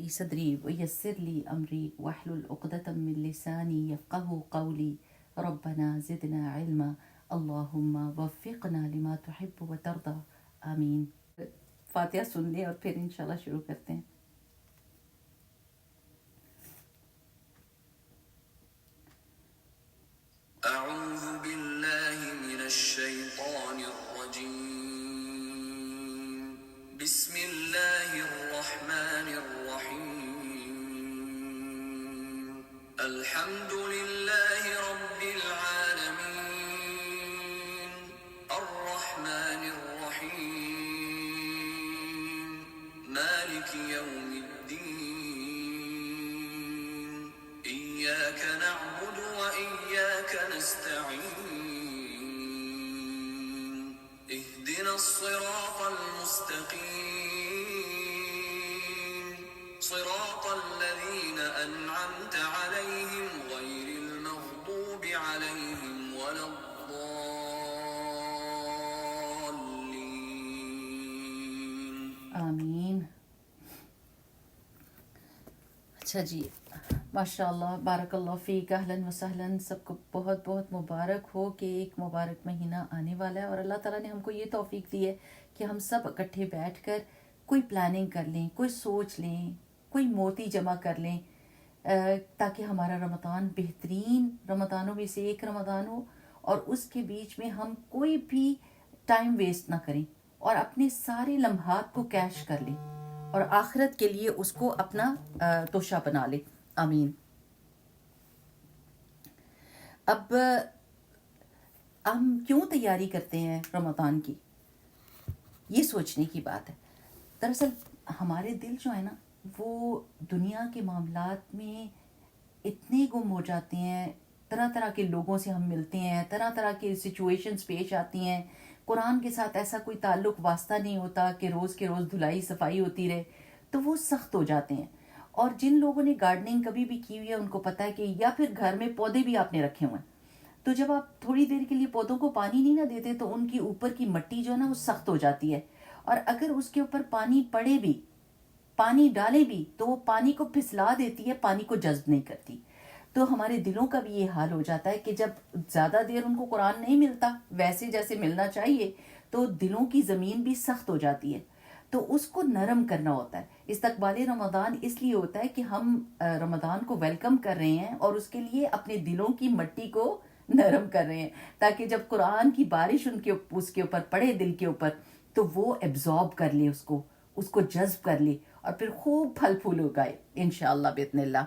لي صدري ويسر لي أمري واحلل عقدة من لساني يفقه قولي ربنا زدنا علما اللهم وفقنا لما تحب وترضى آمین. فاتحہ سن لیں اور پھر انشاءاللہ شروع کرتے ہیں. أعوذ بالله من الشيطان الرجيم. بسم الله الرحمن الرحيم. الحمد لله رب العالمين. الرحمن الرحيم. مالك يوم الدين. إياك نعبد وإياك نستعين. اهدنا الصراط المستقيم. صراط الذين أنعمت عليهم غير المغضوب عليهم ولا الضالين. آمین. اچھا جی، ماشاء اللہ بارک اللہ فیک. اہلاً و سہلاً. سب کو بہت بہت مبارک ہو کہ ایک مبارک مہینہ آنے والا ہے اور اللہ تعالیٰ نے ہم کو یہ توفیق دی ہے کہ ہم سب اکٹھے بیٹھ کر کوئی پلاننگ کر لیں، کوئی سوچ لیں، کوئی موتی جمع کر لیں تاکہ ہمارا رمضان بہترین رمضانوں میں سے ایک رمضان ہو اور اس کے بیچ میں ہم کوئی بھی ٹائم ویسٹ نہ کریں اور اپنے سارے لمحات کو کیش کر لیں اور آخرت کے لیے اس کو اپنا توشہ بنا لیں. آمین. اب ہم کیوں تیاری کرتے ہیں رمضان کی، یہ سوچنے کی بات ہے. دراصل ہمارے دل جو ہے نا وہ دنیا کے معاملات میں اتنے گم ہو جاتے ہیں، طرح طرح کے لوگوں سے ہم ملتے ہیں، طرح طرح کے سچویشنز پیش آتی ہیں. قرآن کے ساتھ ایسا کوئی تعلق واسطہ نہیں ہوتا کہ روز کے روز دھلائی صفائی ہوتی رہے، تو وہ سخت ہو جاتے ہیں. اور جن لوگوں نے گارڈننگ کبھی بھی کی ہوئی ہے ان کو پتہ ہے کہ یا پھر گھر میں پودے بھی آپ نے رکھے ہوئے ہیں، تو جب آپ تھوڑی دیر کے لیے پودوں کو پانی نہیں نہ دیتے تو ان کی اوپر کی مٹی جو ہے نا وہ سخت ہو جاتی ہے، اور اگر اس کے اوپر پانی پڑے بھی، پانی ڈالے بھی، تو وہ پانی کو پھسلا دیتی ہے، پانی کو جذب نہیں کرتی. تو ہمارے دلوں کا بھی یہ حال ہو جاتا ہے کہ جب زیادہ دیر ان کو قرآن نہیں ملتا ویسے جیسے ملنا چاہیے تو دلوں کی زمین بھی سخت ہو جاتی ہے. تو اس کو نرم کرنا ہوتا ہے. استقبال رمضان اس لیے ہوتا ہے کہ ہم رمضان کو ویلکم کر رہے ہیں اور اس کے لیے اپنے دلوں کی مٹی کو نرم کر رہے ہیں تاکہ جب قرآن کی بارش اس کے اوپر پڑے دل کے اوپر تو وہ ایبزارب کر لے، اس کو جذب کر لے اور پھر خوب پھل پھول اگائے انشاءاللہ باذن اللہ.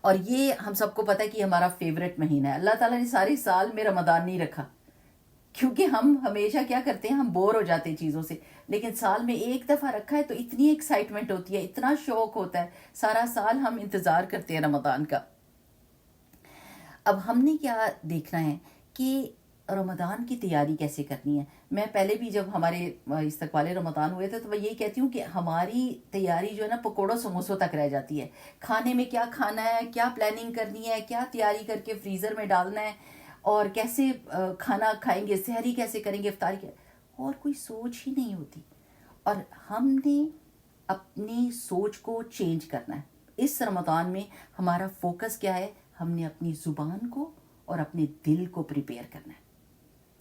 اور یہ ہم سب کو پتہ ہے کہ ہمارا فیوریٹ مہینہ ہے. اللہ تعالیٰ نے سارے سال میں رمضان نہیں رکھا کیونکہ ہم ہمیشہ کیا کرتے ہیں، ہم بور ہو جاتے ہیں چیزوں سے، لیکن سال میں ایک دفعہ رکھا ہے تو اتنی ایکسائٹمنٹ ہوتی ہے، اتنا شوق ہوتا ہے، سارا سال ہم انتظار کرتے ہیں رمضان کا. اب ہم نے کیا دیکھنا ہے کہ رمضان کی تیاری کیسے کرنی ہے. میں پہلے بھی جب ہمارے استقبال رمضان ہوئے تھے تو میں یہی کہتی ہوں کہ ہماری تیاری جو ہے نا پکوڑوں سموسوں تک رہ جاتی ہے. کھانے میں کیا کھانا ہے، کیا پلاننگ کرنی ہے، کیا تیاری کر کے فریزر میں ڈالنا ہے اور کیسے کھانا کھائیں گے، سحری کیسے کریں گے، افطاری اور کوئی سوچ ہی نہیں ہوتی. اور ہم نے اپنی سوچ کو چینج کرنا ہے. اس رمضان میں ہمارا فوکس کیا ہے، ہم نے اپنی زبان کو اور اپنے دل کو پریپیئر کرنا ہے.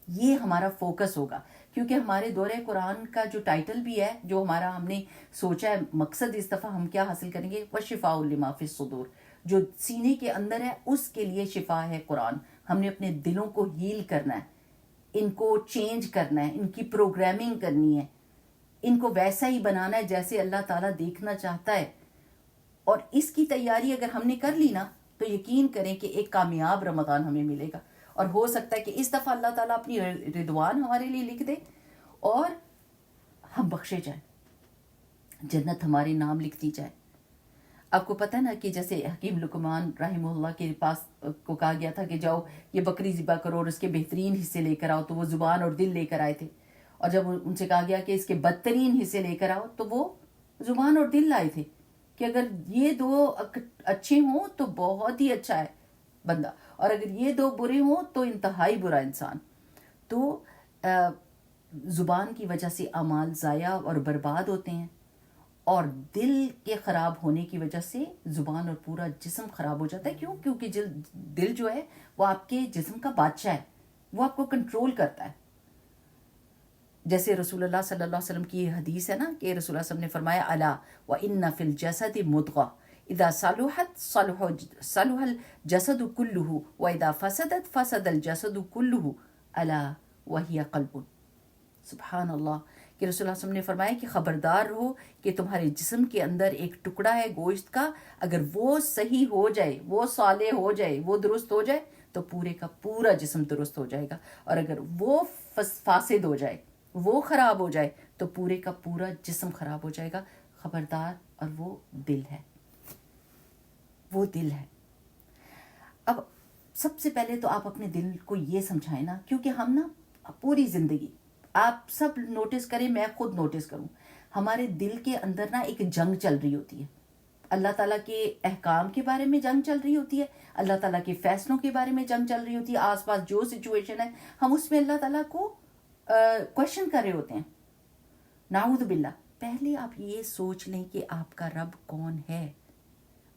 یہ ہمارا فوکس ہوگا کیونکہ ہمارے دورہ قرآن کا جو ٹائٹل بھی ہے، جو ہمارا ہم نے سوچا ہے مقصد اس دفعہ ہم کیا حاصل کریں گے، وَشِفَاءٌ لِمَا فِی الصُّدُورِ، جو سینے کے اندر ہے اس کے لیے شفا ہے قرآن. ہم نے اپنے دلوں کو ہیل کرنا ہے، ان کو چینج کرنا ہے، ان کی پروگرامنگ کرنی ہے، ان کو ویسا ہی بنانا ہے جیسے اللہ تعالیٰ دیکھنا چاہتا ہے. اور اس کی تیاری اگر ہم نے کر لی نا تو یقین کریں کہ ایک کامیاب رمضان ہمیں ملے گا. اور ہو سکتا ہے کہ اس دفعہ اللہ تعالیٰ اپنی رضوان ہمارے لیے لکھ دے اور ہم بخشے جائیں، جنت ہمارے نام لکھتی جائے. آپ کو پتہ نا کہ جیسے حکیم لقمان رحمہ اللہ کے پاس کو کہا گیا تھا کہ جاؤ یہ بکری ذبح کرو اور اس کے بہترین حصے لے کر آؤ، تو وہ زبان اور دل لے کر آئے تھے. اور جب ان سے کہا گیا کہ اس کے بدترین حصے لے کر آؤ تو وہ زبان اور دل لائے تھے کہ اگر یہ دو اچھے ہوں تو بہت ہی اچھا ہے بندہ، اور اگر یہ دو برے ہوں تو انتہائی برا انسان. تو زبان کی وجہ سے اعمال ضائع اور برباد ہوتے ہیں اور دل کے خراب ہونے کی وجہ سے زبان اور پورا جسم خراب ہو جاتا ہے. کیوں؟ کیونکہ دل جو ہے وہ آپ کے جسم کا بادشاہ ہے, وہ آپ کو کنٹرول کرتا ہے. جیسے رسول اللہ صلی اللہ علیہ وسلم کی یہ حدیث ہے نا کہ رسول اللہ صلی اللہ علیہ وسلم نے فرمایا الا وان فی الجسد مضغہ اذا صلحت صلح الجسد كله واذا فسدت فسد الجسد كله الا وهي قلب. سبحان اللہ کہ رسول اللہ صلی اللہ علیہ وسلم نے فرمایا کہ خبردار رہو کہ تمہارے جسم کے اندر ایک ٹکڑا ہے گوشت کا, اگر وہ صحیح ہو جائے, وہ صالح ہو جائے, وہ درست ہو جائے تو پورے کا پورا جسم درست ہو جائے گا, اور اگر وہ فاسد ہو جائے, وہ خراب ہو جائے تو پورے کا پورا جسم خراب ہو جائے گا. خبردار, اور وہ دل ہے, وہ دل ہے. اب سب سے پہلے تو آپ اپنے دل کو یہ سمجھائیں نا, کیونکہ ہم نا پوری زندگی, آپ سب نوٹس کریں, میں خود نوٹس کروں, ہمارے دل کے اندر نا ایک جنگ چل رہی ہوتی ہے. اللہ تعالیٰ کے احکام کے بارے میں جنگ چل رہی ہوتی ہے, اللہ تعالیٰ کے فیصلوں کے بارے میں جنگ چل رہی ہوتی ہے. آس پاس جو سچویشن ہے ہم اس میں اللہ تعالیٰ کو کویشچن کر رہے ہوتے ہیں. نعوذ باللہ. پہلے آپ یہ سوچ لیں کہ آپ کا رب کون ہے.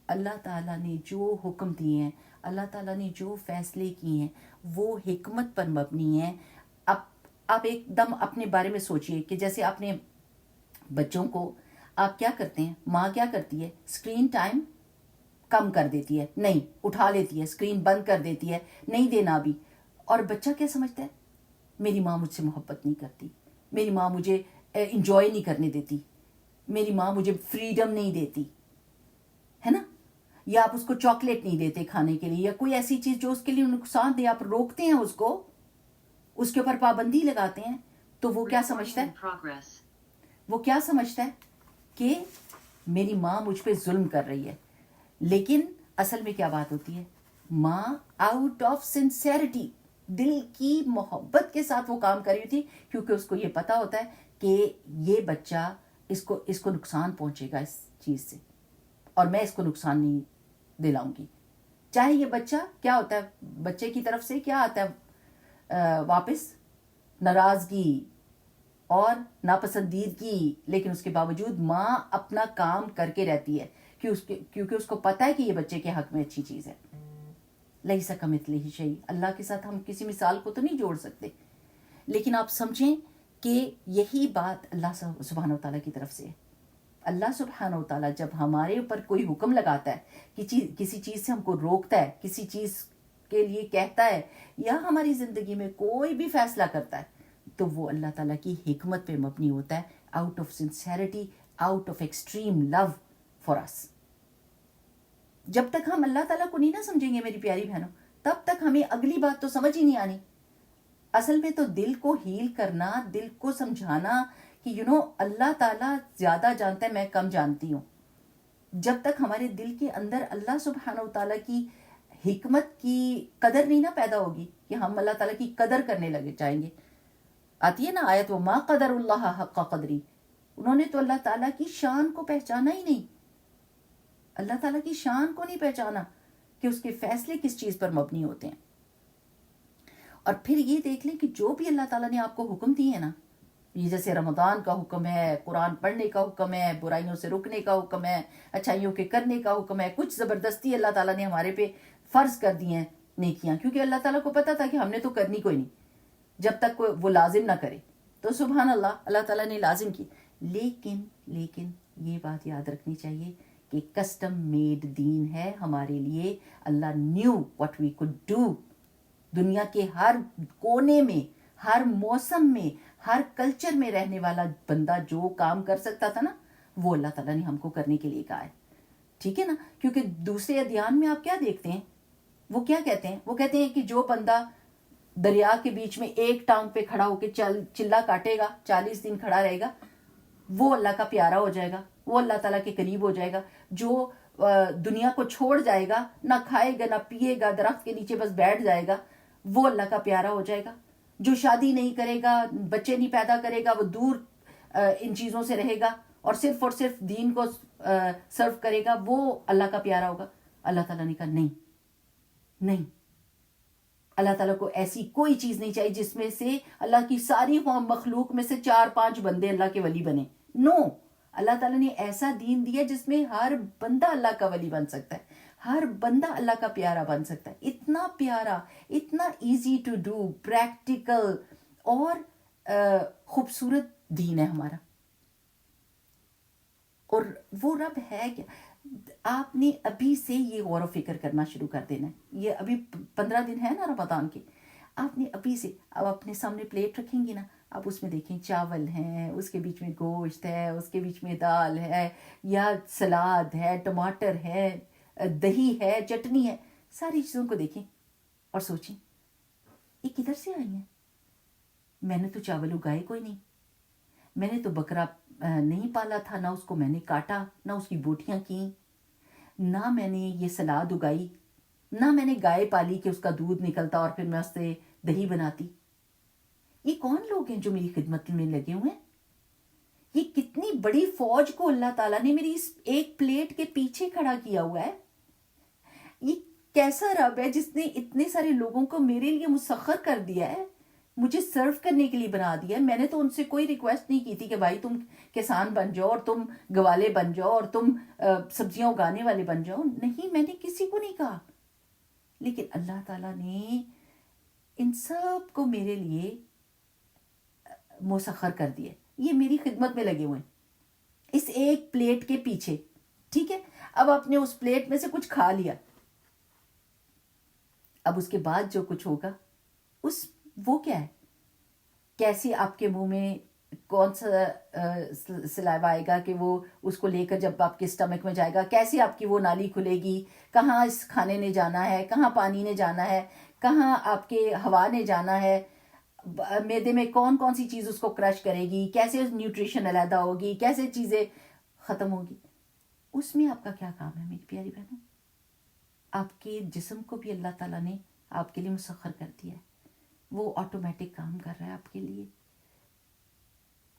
اللہ تعالیٰ نے جو حکم دیے ہیں, اللہ تعالیٰ نے جو فیصلے کیے ہیں, وہ حکمت پر مبنی ہیں. آپ ایک دم اپنے بارے میں سوچئے کہ جیسے آپ نے بچوں کو, آپ کیا کرتے ہیں, ماں کیا کرتی ہے, اسکرین ٹائم کم کر دیتی ہے, نہیں اٹھا لیتی ہے, اسکرین بند کر دیتی ہے, نہیں دینا بھی. اور بچہ کیا سمجھتا ہے, میری ماں مجھ سے محبت نہیں کرتی, میری ماں مجھے انجوائے نہیں کرنے دیتی, میری ماں مجھے فریڈم نہیں دیتی, ہے نا. یا آپ اس کو چاکلیٹ نہیں دیتے کھانے کے لیے, یا کوئی ایسی چیز جو اس کے لیے نقصان دے, آپ روکتے ہیں اس کو, اس کے اوپر پابندی لگاتے ہیں, تو وہ کیا سمجھتا ہے, وہ کیا سمجھتا ہے کہ میری ماں مجھ پہ ظلم کر رہی ہے. لیکن اصل میں کیا بات ہوتی ہے, ماں آؤٹ آف سنسیئرٹی, دل کی محبت کے ساتھ وہ کام کر رہی ہوتی, کیونکہ اس کو یہ پتا ہوتا ہے کہ یہ بچہ اس کو نقصان پہنچے گا اس چیز سے, اور میں اس کو نقصان نہیں دلاؤں گی. چاہے یہ بچہ کیا ہوتا ہے, بچے کی طرف سے کیا آتا ہے واپس, ناراضگی اور ناپسندیدگی, لیکن اس کے باوجود ماں اپنا کام کر کے رہتی ہے کیونکہ اس کو پتا ہے کہ یہ بچے کے حق میں اچھی چیز ہے. لیس کمثلہ شیء, اللہ کے ساتھ ہم کسی مثال کو تو نہیں جوڑ سکتے, لیکن آپ سمجھیں کہ یہی بات اللہ سبحانہ و تعالیٰ کی طرف سے ہے. اللہ سبحانہ و تعالیٰ جب ہمارے اوپر کوئی حکم لگاتا ہے, کسی چیز سے ہم کو روکتا ہے, کسی چیز کے لیے کہتا ہے, یا ہماری زندگی میں کوئی بھی فیصلہ کرتا ہے, تو وہ اللہ تعالیٰ کی حکمت پہ مبنی ہوتا ہے, out of sincerity, out of extreme love for us. جب تک ہم اللہ تعالیٰ کو نہیں نہ سمجھیں گے میری پیاری بہنوں, تب تک ہمیں اگلی بات تو سمجھ ہی نہیں آنی. اصل میں تو دل کو ہیل کرنا, دل کو سمجھانا کہ اللہ تعالیٰ زیادہ جانتا ہے, میں کم جانتی ہوں. جب تک ہمارے دل کے اندر اللہ سبحانہ و تعالیٰ کی حکمت کی قدر نہیں نہ پیدا ہوگی, کہ ہم اللہ تعالیٰ کی قدر کرنے لگے جائیں گے. آتی ہے نا آیت, وہ ما قدر اللہ حق قدری, انہوں نے تو اللہ تعالیٰ کی شان کو پہچانا ہی نہیں, اللہ تعالیٰ کی شان کو نہیں پہچانا کہ اس کے فیصلے کس چیز پر مبنی ہوتے ہیں. اور پھر یہ دیکھ لیں کہ جو بھی اللہ تعالیٰ نے آپ کو حکم دیے ہیں نا, یہ جیسے رمضان کا حکم ہے, قرآن پڑھنے کا حکم ہے, برائیوں سے رکنے کا حکم ہے, اچھائیوں کے کرنے کا حکم ہے, کچھ زبردستی اللہ تعالیٰ نے ہمارے پہ فرض کر دی ہیں نیکیاں, کیونکہ اللہ تعالیٰ کو پتا تھا کہ ہم نے تو کرنی کوئی نہیں جب تک وہ لازم نہ کرے, تو سبحان اللہ تعالیٰ نے لازم کی. لیکن یہ بات یاد رکھنی چاہیے کہ کسٹم میڈ دین ہے ہمارے لیے. اللہ knew what we could do. دنیا کے ہر کونے میں, ہر موسم میں, ہر کلچر میں رہنے والا بندہ جو کام کر سکتا تھا نا, وہ اللہ تعالیٰ نے ہم کو کرنے کے لیے کہا ہے. ٹھیک ہے نا, کیونکہ دوسرے ادیان میں آپ کیا دیکھتے ہیں, وہ کیا کہتے ہیں, وہ کہتے ہیں کہ جو بندہ دریا کے بیچ میں ایک ٹانگ پہ کھڑا ہو کے چلا کاٹے گا, 40 دن کھڑا رہے گا, وہ اللہ کا پیارا ہو جائے گا, وہ اللہ تعالیٰ کے قریب ہو جائے گا. جو دنیا کو چھوڑ جائے گا, نہ کھائے گا نہ پیے گا, درخت کے نیچے بس بیٹھ جائے گا, وہ اللہ کا پیارا ہو جائے گا. جو شادی نہیں کرے گا, بچے نہیں پیدا کرے گا, وہ دور ان چیزوں سے رہے گا اور صرف دین کو سرو کرے گا, وہ اللہ کا پیارا ہوگا. اللہ تعالیٰ نے کہا نہیں, اللہ تعالیٰ کو ایسی کوئی چیز نہیں چاہیے جس میں سے اللہ کی ساری مخلوق میں سے 4-5 بندے اللہ کے ولی بنے. نو, اللہ تعالیٰ نے ایسا دین دیا جس میں ہر بندہ اللہ کا ولی بن سکتا ہے، ہر بندہ اللہ کا پیارا بن سکتا ہے. اتنا پیارا، اتنا ایزی ٹو ڈو، پریکٹیکل اور خوبصورت دین ہے ہمارا. اور وہ رب ہے کیا؟ آپ نے ابھی سے یہ غور و فکر کرنا شروع کر دینا ہے. یہ ابھی 15 دن ہے نا رمضان کے، آپ نے ابھی سے، اب اپنے سامنے پلیٹ رکھیں گی نا، اب اس میں دیکھیں چاول ہیں، اس کے بیچ میں گوشت ہے، اس کے بیچ میں دال ہے، یا سلاد ہے، ٹماٹر ہے، دہی ہے، چٹنی ہے. ساری چیزوں کو دیکھیں اور سوچیں یہ کدھر سے آئی ہیں. میں نے تو چاول اگائے کوئی نہیں، میں نے تو بکرا نہیں پالا تھا، نہ اس کو میں نے کاٹا، نہ اس کی بوٹیاں کیں، نہ میں نے یہ سلاد اگائی، نہ میں نے گائے پالی کہ اس کا دودھ نکلتا اور پھر میں اس سے دہی بناتی. یہ کون لوگ ہیں جو میری خدمت میں لگے ہوئے ہیں؟ یہ کتنی بڑی فوج کو اللہ تعالیٰ نے میری اس ایک پلیٹ کے پیچھے کھڑا کیا ہوا ہے. یہ کیسا رب ہے جس نے اتنے سارے لوگوں کو میرے لیے مسخر کر دیا ہے، مجھے سرو کرنے کے لیے بنا دیا ہے. میں نے تو ان سے کوئی ریکویسٹ نہیں کی تھی کہ بھائی تم کسان بن جاؤ اور تم گوالے بن جاؤ اور تم سبزیاں اگانے والے بن جاؤ. نہیں، میں نے کسی کو نہیں کہا، لیکن اللہ تعالیٰ نے ان سب کو میرے لیے مسخر کر دیا. یہ میری خدمت میں لگے ہوئے ہیں اس ایک پلیٹ کے پیچھے. ٹھیک ہے، اب آپ نے اس پلیٹ میں سے کچھ کھا لیا، اب اس کے بعد جو کچھ ہوگا وہ کیا ہے؟ کیسے آپ کے منہ میں کون سا سلائیوا آئے گا کہ وہ اس کو لے کر جب آپ کے اسٹمک میں جائے گا، کیسے آپ کی وہ نالی کھلے گی، کہاں اس کھانے نے جانا ہے، کہاں پانی نے جانا ہے، کہاں آپ کے ہوا نے جانا ہے، میدے میں کون کون سی چیز اس کو کرش کرے گی، کیسے نیوٹریشن علیحدہ ہوگی، کیسے چیزیں ختم ہوگی. اس میں آپ کا کیا کام ہے میری پیاری بہنوں؟ آپ کے جسم کو بھی اللہ تعالیٰ نے آپ کے لیے مسخر کر دیا ہے، وہ آٹومیٹک کام کر رہا ہے آپ کے لیے.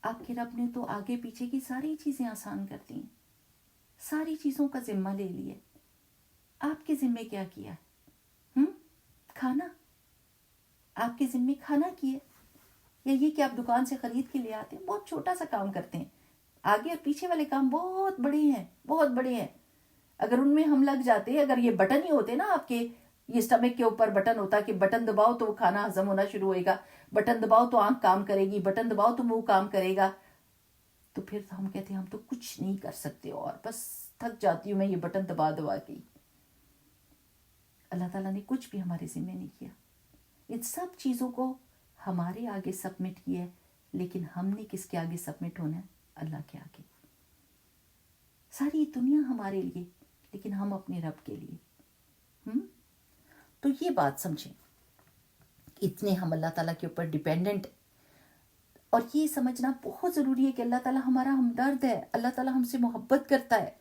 آپ کے رب نے تو آگے پیچھے کی ساری چیزیں آسان کر دی ہیں، ساری چیزوں کا ذمہ لے لیا. آپ کے ذمے کیا کیا ہے؟ کھانا. آپ کے ذمے کھانا کیے، یا یہ کہ آپ دکان سے خرید کے لے آتے ہیں؟ بہت چھوٹا سا کام کرتے ہیں، آگے اور پیچھے والے کام بہت بڑے ہیں، بہت بڑے ہیں. اگر ان میں ہم لگ جاتے، اگر یہ بٹن ہی ہوتے نا آپ کے، یہ اسٹمک کے اوپر بٹن ہوتا کہ بٹن دباؤ تو وہ کھانا ہضم ہونا شروع ہوئے گا، بٹن دباؤ تو آنکھ کام کرے گی، بٹن دباؤ تو منہ کام کرے گا، تو پھر ہم کہتے ہیں ہم تو کچھ نہیں کر سکتے اور بس تھک جاتی ہوں میں یہ بٹن دبا دبا کے. اللہ تعالیٰ نے کچھ بھی ہمارے ذمہ نہیں کیا، ان سب چیزوں کو ہمارے آگے سبمٹ کیا ہے. لیکن ہم نے کس کے آگے سبمٹ ہونا ہے؟ اللہ کے آگے. ساری دنیا ہمارے لیے، لیکن ہم اپنے رب کے لیے. تو یہ بات سمجھیں، اتنے ہم اللہ تعالیٰ کے اوپر ڈیپینڈنٹ. اور یہ سمجھنا بہت ضروری ہے کہ اللہ تعالیٰ ہمارا ہمدرد ہے، اللہ تعالیٰ ہم سے محبت کرتا ہے،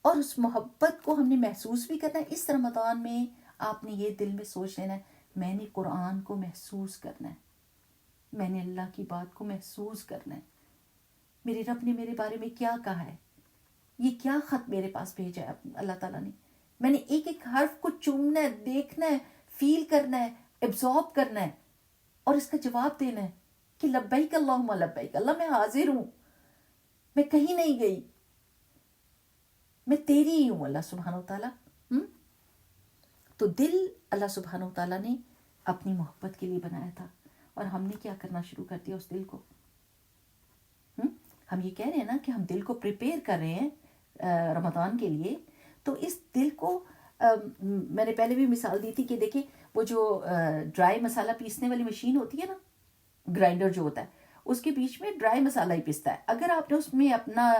اور اس محبت کو ہم نے محسوس بھی کرنا ہے. اس رمضان میں آپ نے یہ دل میں سوچ لینا ہے میں نے قرآن کو محسوس کرنا ہے، میں نے اللہ کی بات کو محسوس کرنا ہے. میرے رب نے میرے بارے میں کیا کہا ہے، یہ کیا خط میرے پاس بھیجا ہے اللہ تعالیٰ نے. میں نے ایک ایک حرف کو چومنا ہے، دیکھنا ہے، فیل کرنا ہے، ایبزارب کرنا ہے، اور اس کا جواب دینا ہے کہ لبیک اللہم لبیک، اللہ میں حاضر ہوں، میں کہیں نہیں گئی، میں تیری ہی ہوں اللہ سبحانہ و تعالیٰ. تو دل اللہ سبحانہ و تعالیٰ نے اپنی محبت کے لیے بنایا تھا، اور ہم نے کیا کرنا شروع کر دیا اس دل کو. ہم یہ کہہ رہے ہیں نا کہ ہم دل کو پریپیئر کر رہے ہیں رمضان کے لیے. تو اس دل کو میں نے پہلے بھی مثال دی تھی کہ دیکھیں وہ جو ڈرائی مسالہ پیسنے والی مشین ہوتی ہے نا، گرائنڈر جو ہوتا ہے، اس کے بیچ میں ڈرائی مسالہ ہی پیستا ہے. اگر آپ نے اس میں اپنا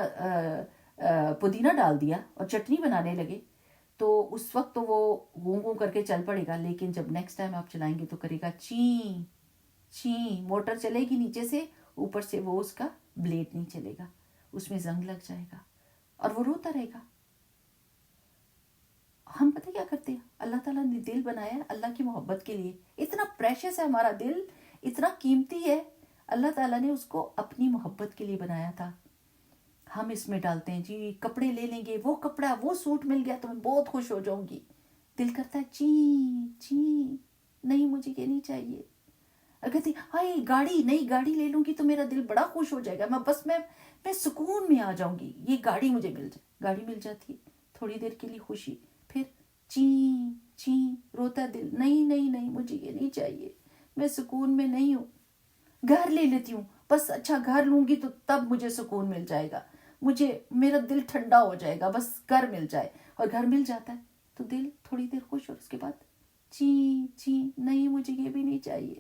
پودینہ ڈال دیا اور چٹنی بنانے لگے تو اس وقت تو وہ گوں گوں کر کے چل پڑے گا، لیکن جب نیکسٹ ٹائم آپ چلائیں گے تو کرے گا چین چین. موٹر چلے گی نیچے سے، اوپر سے وہ اس کا بلیڈ نہیں چلے گا، اس میں زنگ لگ جائے گا اور وہ روتا رہے گا. ہم پتہ کیا کرتے ہیں؟ اللہ تعالیٰ نے دل بنایا ہے اللہ کی محبت کے لیے. اتنا پریشس ہے ہمارا دل، اتنا قیمتی ہے، اللہ تعالیٰ نے اس کو اپنی محبت کے لیے بنایا تھا. ہم اس میں ڈالتے ہیں جی کپڑے لے لیں گے، وہ کپڑا وہ سوٹ مل گیا تو میں بہت خوش ہو جاؤں گی. دل کرتا ہے چی چی، نہیں مجھے یہ نہیں چاہیے. اور کہتی ہائے گاڑی نئی گاڑی لے لوں گی تو میرا دل بڑا خوش ہو جائے گا, میں سکون میں آ جاؤں گی, یہ گاڑی مجھے مل جائے. گاڑی مل جاتی ہے, تھوڑی دیر کے لیے خوشی, پھر چین چین روتا دل, نہیں مجھے یہ نہیں چاہیے, میں سکون میں نہیں ہوں. گھر لے لیتی ہوں, بس اچھا گھر لوں گی تو تب مجھے سکون مل جائے گا, میرا دل ٹھنڈا ہو جائے گا, بس گھر مل جائے. اور گھر مل جاتا ہے تو دل تھوڑی دیر خوش, اور اس کے بعد چین چین, نہیں مجھے یہ بھی نہیں چاہیے.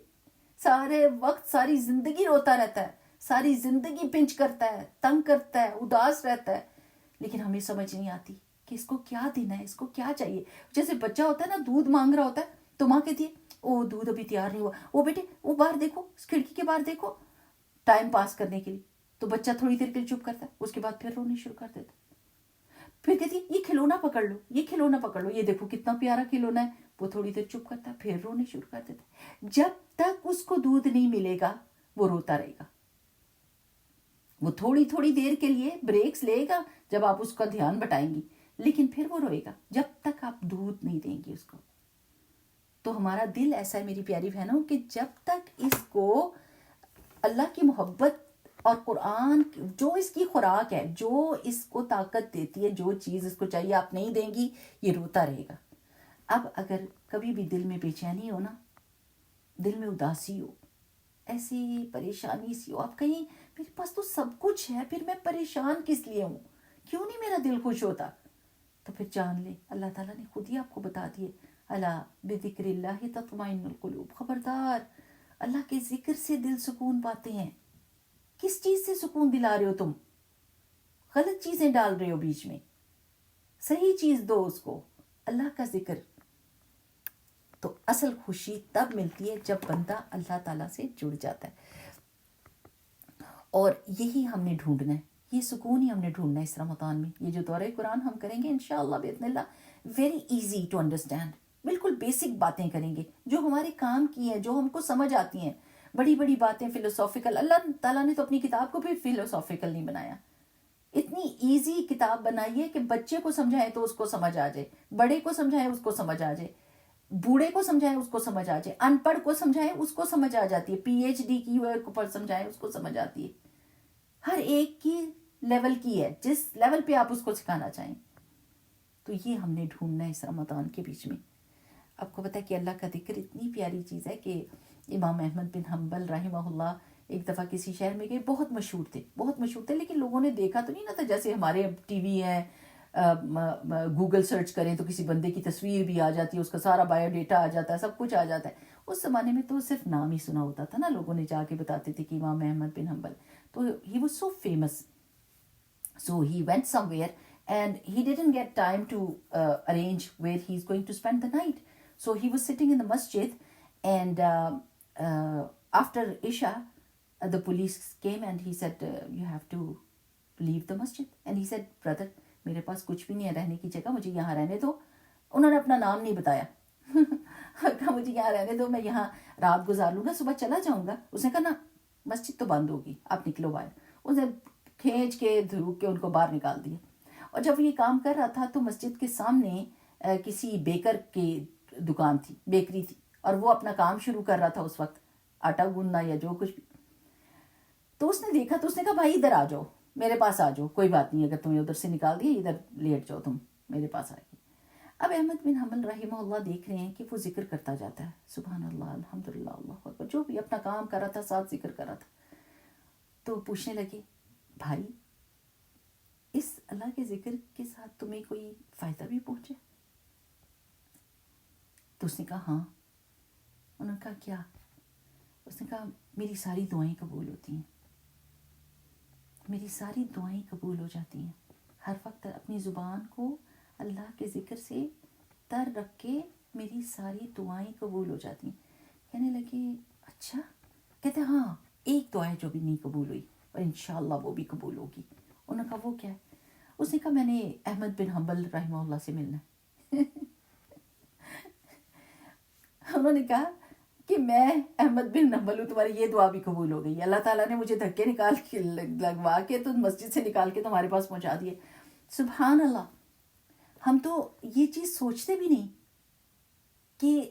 سارے وقت ساری زندگی روتا رہتا ہے, ساری زندگی پنچ کرتا ہے, تنگ کرتا ہے, اداس رہتا ہے, لیکن ہمیں سمجھ نہیں آتی کہ اس کو کیا دینا ہے, اس کو کیا چاہیے. جیسے بچہ ہوتا ہے نا, دودھ مانگ رہا ہوتا ہے تو ماں کہتی ہے او دودھ ابھی تیار نہیں ہوا, وہ بیٹے وہ باہر دیکھو, اس کھڑکی کے باہر دیکھو, ٹائم پاس کرنے کے لیے. تو بچہ تھوڑی دیر کے لیے چپ کرتا ہے, اس کے بعد پھر رونے شروع کر دیتا ہے. پھر کہتی ہے یہ کھلونا پکڑ لو, یہ کھلونا پکڑ لو, یہ دیکھو کتنا پیارا کھلونا ہے. وہ تھوڑی دیر چپ کرتا ہے, پھر رونے شروع کر دیتا ہے. جب تک اس کو دودھ نہیں ملے گا وہ روتا رہے گا. وہ تھوڑی تھوڑی دیر کے لیے بریکس لے گا جب آپ اس کا دھیان بٹائیں گی, لیکن پھر وہ روئے گا جب تک آپ دودھ نہیں دیں گی اس کو. تو ہمارا دل ایسا ہے میری پیاری بہنوں کہ جب تک اس کو اللہ کی محبت اور قرآن جو اس کی خوراک ہے, جو اس کو طاقت دیتی ہے, جو چیز اس کو چاہیے آپ نہیں دیں گی, یہ روتا رہے گا. اب اگر کبھی بھی دل میں بے چینی ہو نا, دل میں اداسی ہو, ایسی پریشانی سی ہو, آپ کہیں میرے پاس تو سب کچھ ہے, پھر میں پریشان کس لیے ہوں, کیوں نہیں میرا دل خوش ہوتا, تو پھر جان لے اللہ تعالیٰ نے خود ہی آپ کو بتا دیے, الا بذکر اللہ تطمئن القلوب, خبردار اللہ کے ذکر سے دل سکون پاتے ہیں. کس چیز سے سکون دلا رہے ہو تم, غلط چیزیں ڈال رہے ہو بیچ میں, صحیح چیز دو اس کو, اللہ کا ذکر. تو اصل خوشی تب ملتی ہے جب بندہ اللہ تعالیٰ سے جڑ جاتا ہے. اور یہی ہم نے ڈھونڈنا ہے, یہ سکون ہی ہم نے ڈھونڈنا ہے اس رمضان میں. یہ جو دورہ قرآن ہم کریں گے انشاءاللہ باذن اللہ, ویری ایزی ٹو انڈرسٹینڈ, بالکل بیسک باتیں کریں گے جو ہمارے کام کی ہیں, جو ہم کو سمجھ آتی ہیں. بڑی بڑی باتیں فلسافیکل, اللہ تعالیٰ نے تو اپنی کتاب کو بھی فلسافیکل نہیں بنایا, اتنی ایزی کتاب بنائی ہے کہ بچے کو سمجھائیں تو اس کو سمجھ آ جائے, بڑے کو سمجھائیں اس کو سمجھ آ جائے, بوڑھے کو سمجھائیں اس کو سمجھ آ جائے, ان پڑھ کو سمجھائیں اس کو سمجھ آ جاتی ہے, پی ایچ ڈی کی ہوئے کو سمجھائیں اس کو سمجھ آتی ہے. ہر ایک کی لیول کی ہے, جس لیول پہ آپ اس کو سکھانا چاہیں. تو یہ ہم نے ڈھونڈنا ہے اس رمضان کے بیچ میں. آپ کو پتہ ہے کہ اللہ کا ذکر اتنی پیاری چیز ہے کہ امام احمد بن حنبل رحمہ اللہ ایک دفعہ کسی شہر میں گئے, بہت مشہور تھے, لیکن لوگوں نے دیکھا تو نہیں نا تھا جیسے ہمارے اب ٹی وی ہے, گوگل سرچ کریں تو کسی بندے کی تصویر بھی آ جاتی ہے, اس کا سارا بایو ڈیٹا آ جاتا ہے, سب کچھ آ جاتا ہے. اس زمانے میں تو صرف نام ہی سنا ہوتا تھا نا, لوگوں نے جا کے بتاتے تھے کہ امام احمد بن حنبل. تو he was so famous, so he went somewhere and he didn't get time to arrange where he's going to spend the night. So he was sitting in the masjid, and after Isha, the police came and he said, you have to leave the masjid. And he said, brother, میرے پاس کچھ بھی نہیں ہے رہنے کی جگہ, مجھے یہاں رہنے دو. انہوں نے اپنا نام نہیں بتایا, کہا مجھے یہاں رہنے دو, میں یہاں رات گزار لوں گا, صبح چلا جاؤں گا. اس نے کہا نا, مسجد تو بند ہوگی, آپ نکلو باہر. اس نے کھینچ کے دھوک کے ان کو باہر نکال دیا. اور جب یہ کام کر رہا تھا تو مسجد کے سامنے کسی بیکر کی دکان تھی, بیکری تھی, اور وہ اپنا کام شروع کر رہا تھا اس وقت, آٹا گوندنا یا جو کچھ بھی. تو اس نے دیکھا تو اس نے کہا بھائی ادھر آ جاؤ, میرے پاس آ جاؤ, کوئی بات نہیں, اگر تمہیں ادھر سے نکال دیا ادھر لیٹ جاؤ, تم میرے پاس آئے گی. اب احمد بن حنبل رحمہ اللہ دیکھ رہے ہیں کہ وہ ذکر کرتا جاتا ہے, سبحان اللہ, الحمدللہ, اللہ اکبر, جو بھی اپنا کام کر رہا تھا ساتھ ذکر کر رہا تھا. تو پوچھنے لگے, بھائی اس اللہ کے ذکر کے ساتھ تمہیں کوئی فائدہ بھی پہنچے؟ تو اس نے کہا ہاں. انہوں نے کہا کیا؟ اس نے کہا میری ساری دعائیں قبول ہوتی ہیں, میری ساری دعائیں قبول ہو جاتی ہیں. ہر وقت اپنی زبان کو اللہ کے ذکر سے تر رکھ کے میری ساری دعائیں قبول ہو جاتی ہیں. کہنے لگے اچھا؟ کہتے ہاں, ایک دعا ہے جو بھی نہیں قبول ہوئی, اور انشاءاللہ وہ بھی قبول ہوگی. انہوں نے کہا وہ کیا ہے؟ اس نے کہا میں نے احمد بن حنبل رحمہ اللہ سے ملنا ہے. انہوں نے کہا کہ میں احمد بن حنبل ہوں, تمہاری یہ دعا بھی قبول ہو گئی, اللہ تعالیٰ نے مجھے دھکے نکال کے لگوا کے تو مسجد سے نکال کے تمہارے پاس پہنچا دیے. سبحان اللہ. ہم تو یہ چیز سوچتے بھی نہیں کہ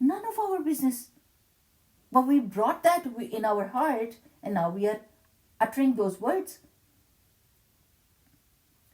None of our business. But we brought that in our heart and now we are uttering those words.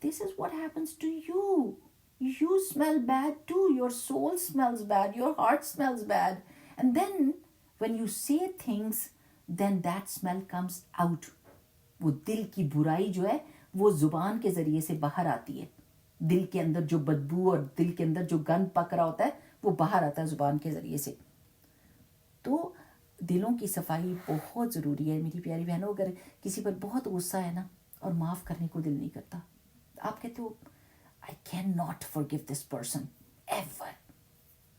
this is what happens to you. You smell bad too. Your soul smells bad. Your heart smells bad. And then when you say things, then that smell comes out. وہ دل کی برائی جو ہے وہ زبان کے ذریعے سے باہر آتی ہے. دل کے اندر جو بدبو اور دل کے اندر جو گند پک رہا ہوتا ہے وہ باہر آتا ہے زبان کے ذریعے سے. تو دلوں کی صفائی بہت ضروری ہے میری پیاری بہنوں. اگر کسی پر بہت غصہ ہے نا اور معاف کرنے کو دل نہیں کرتا, آپ کہتے ہو I cannot forgive this person ever,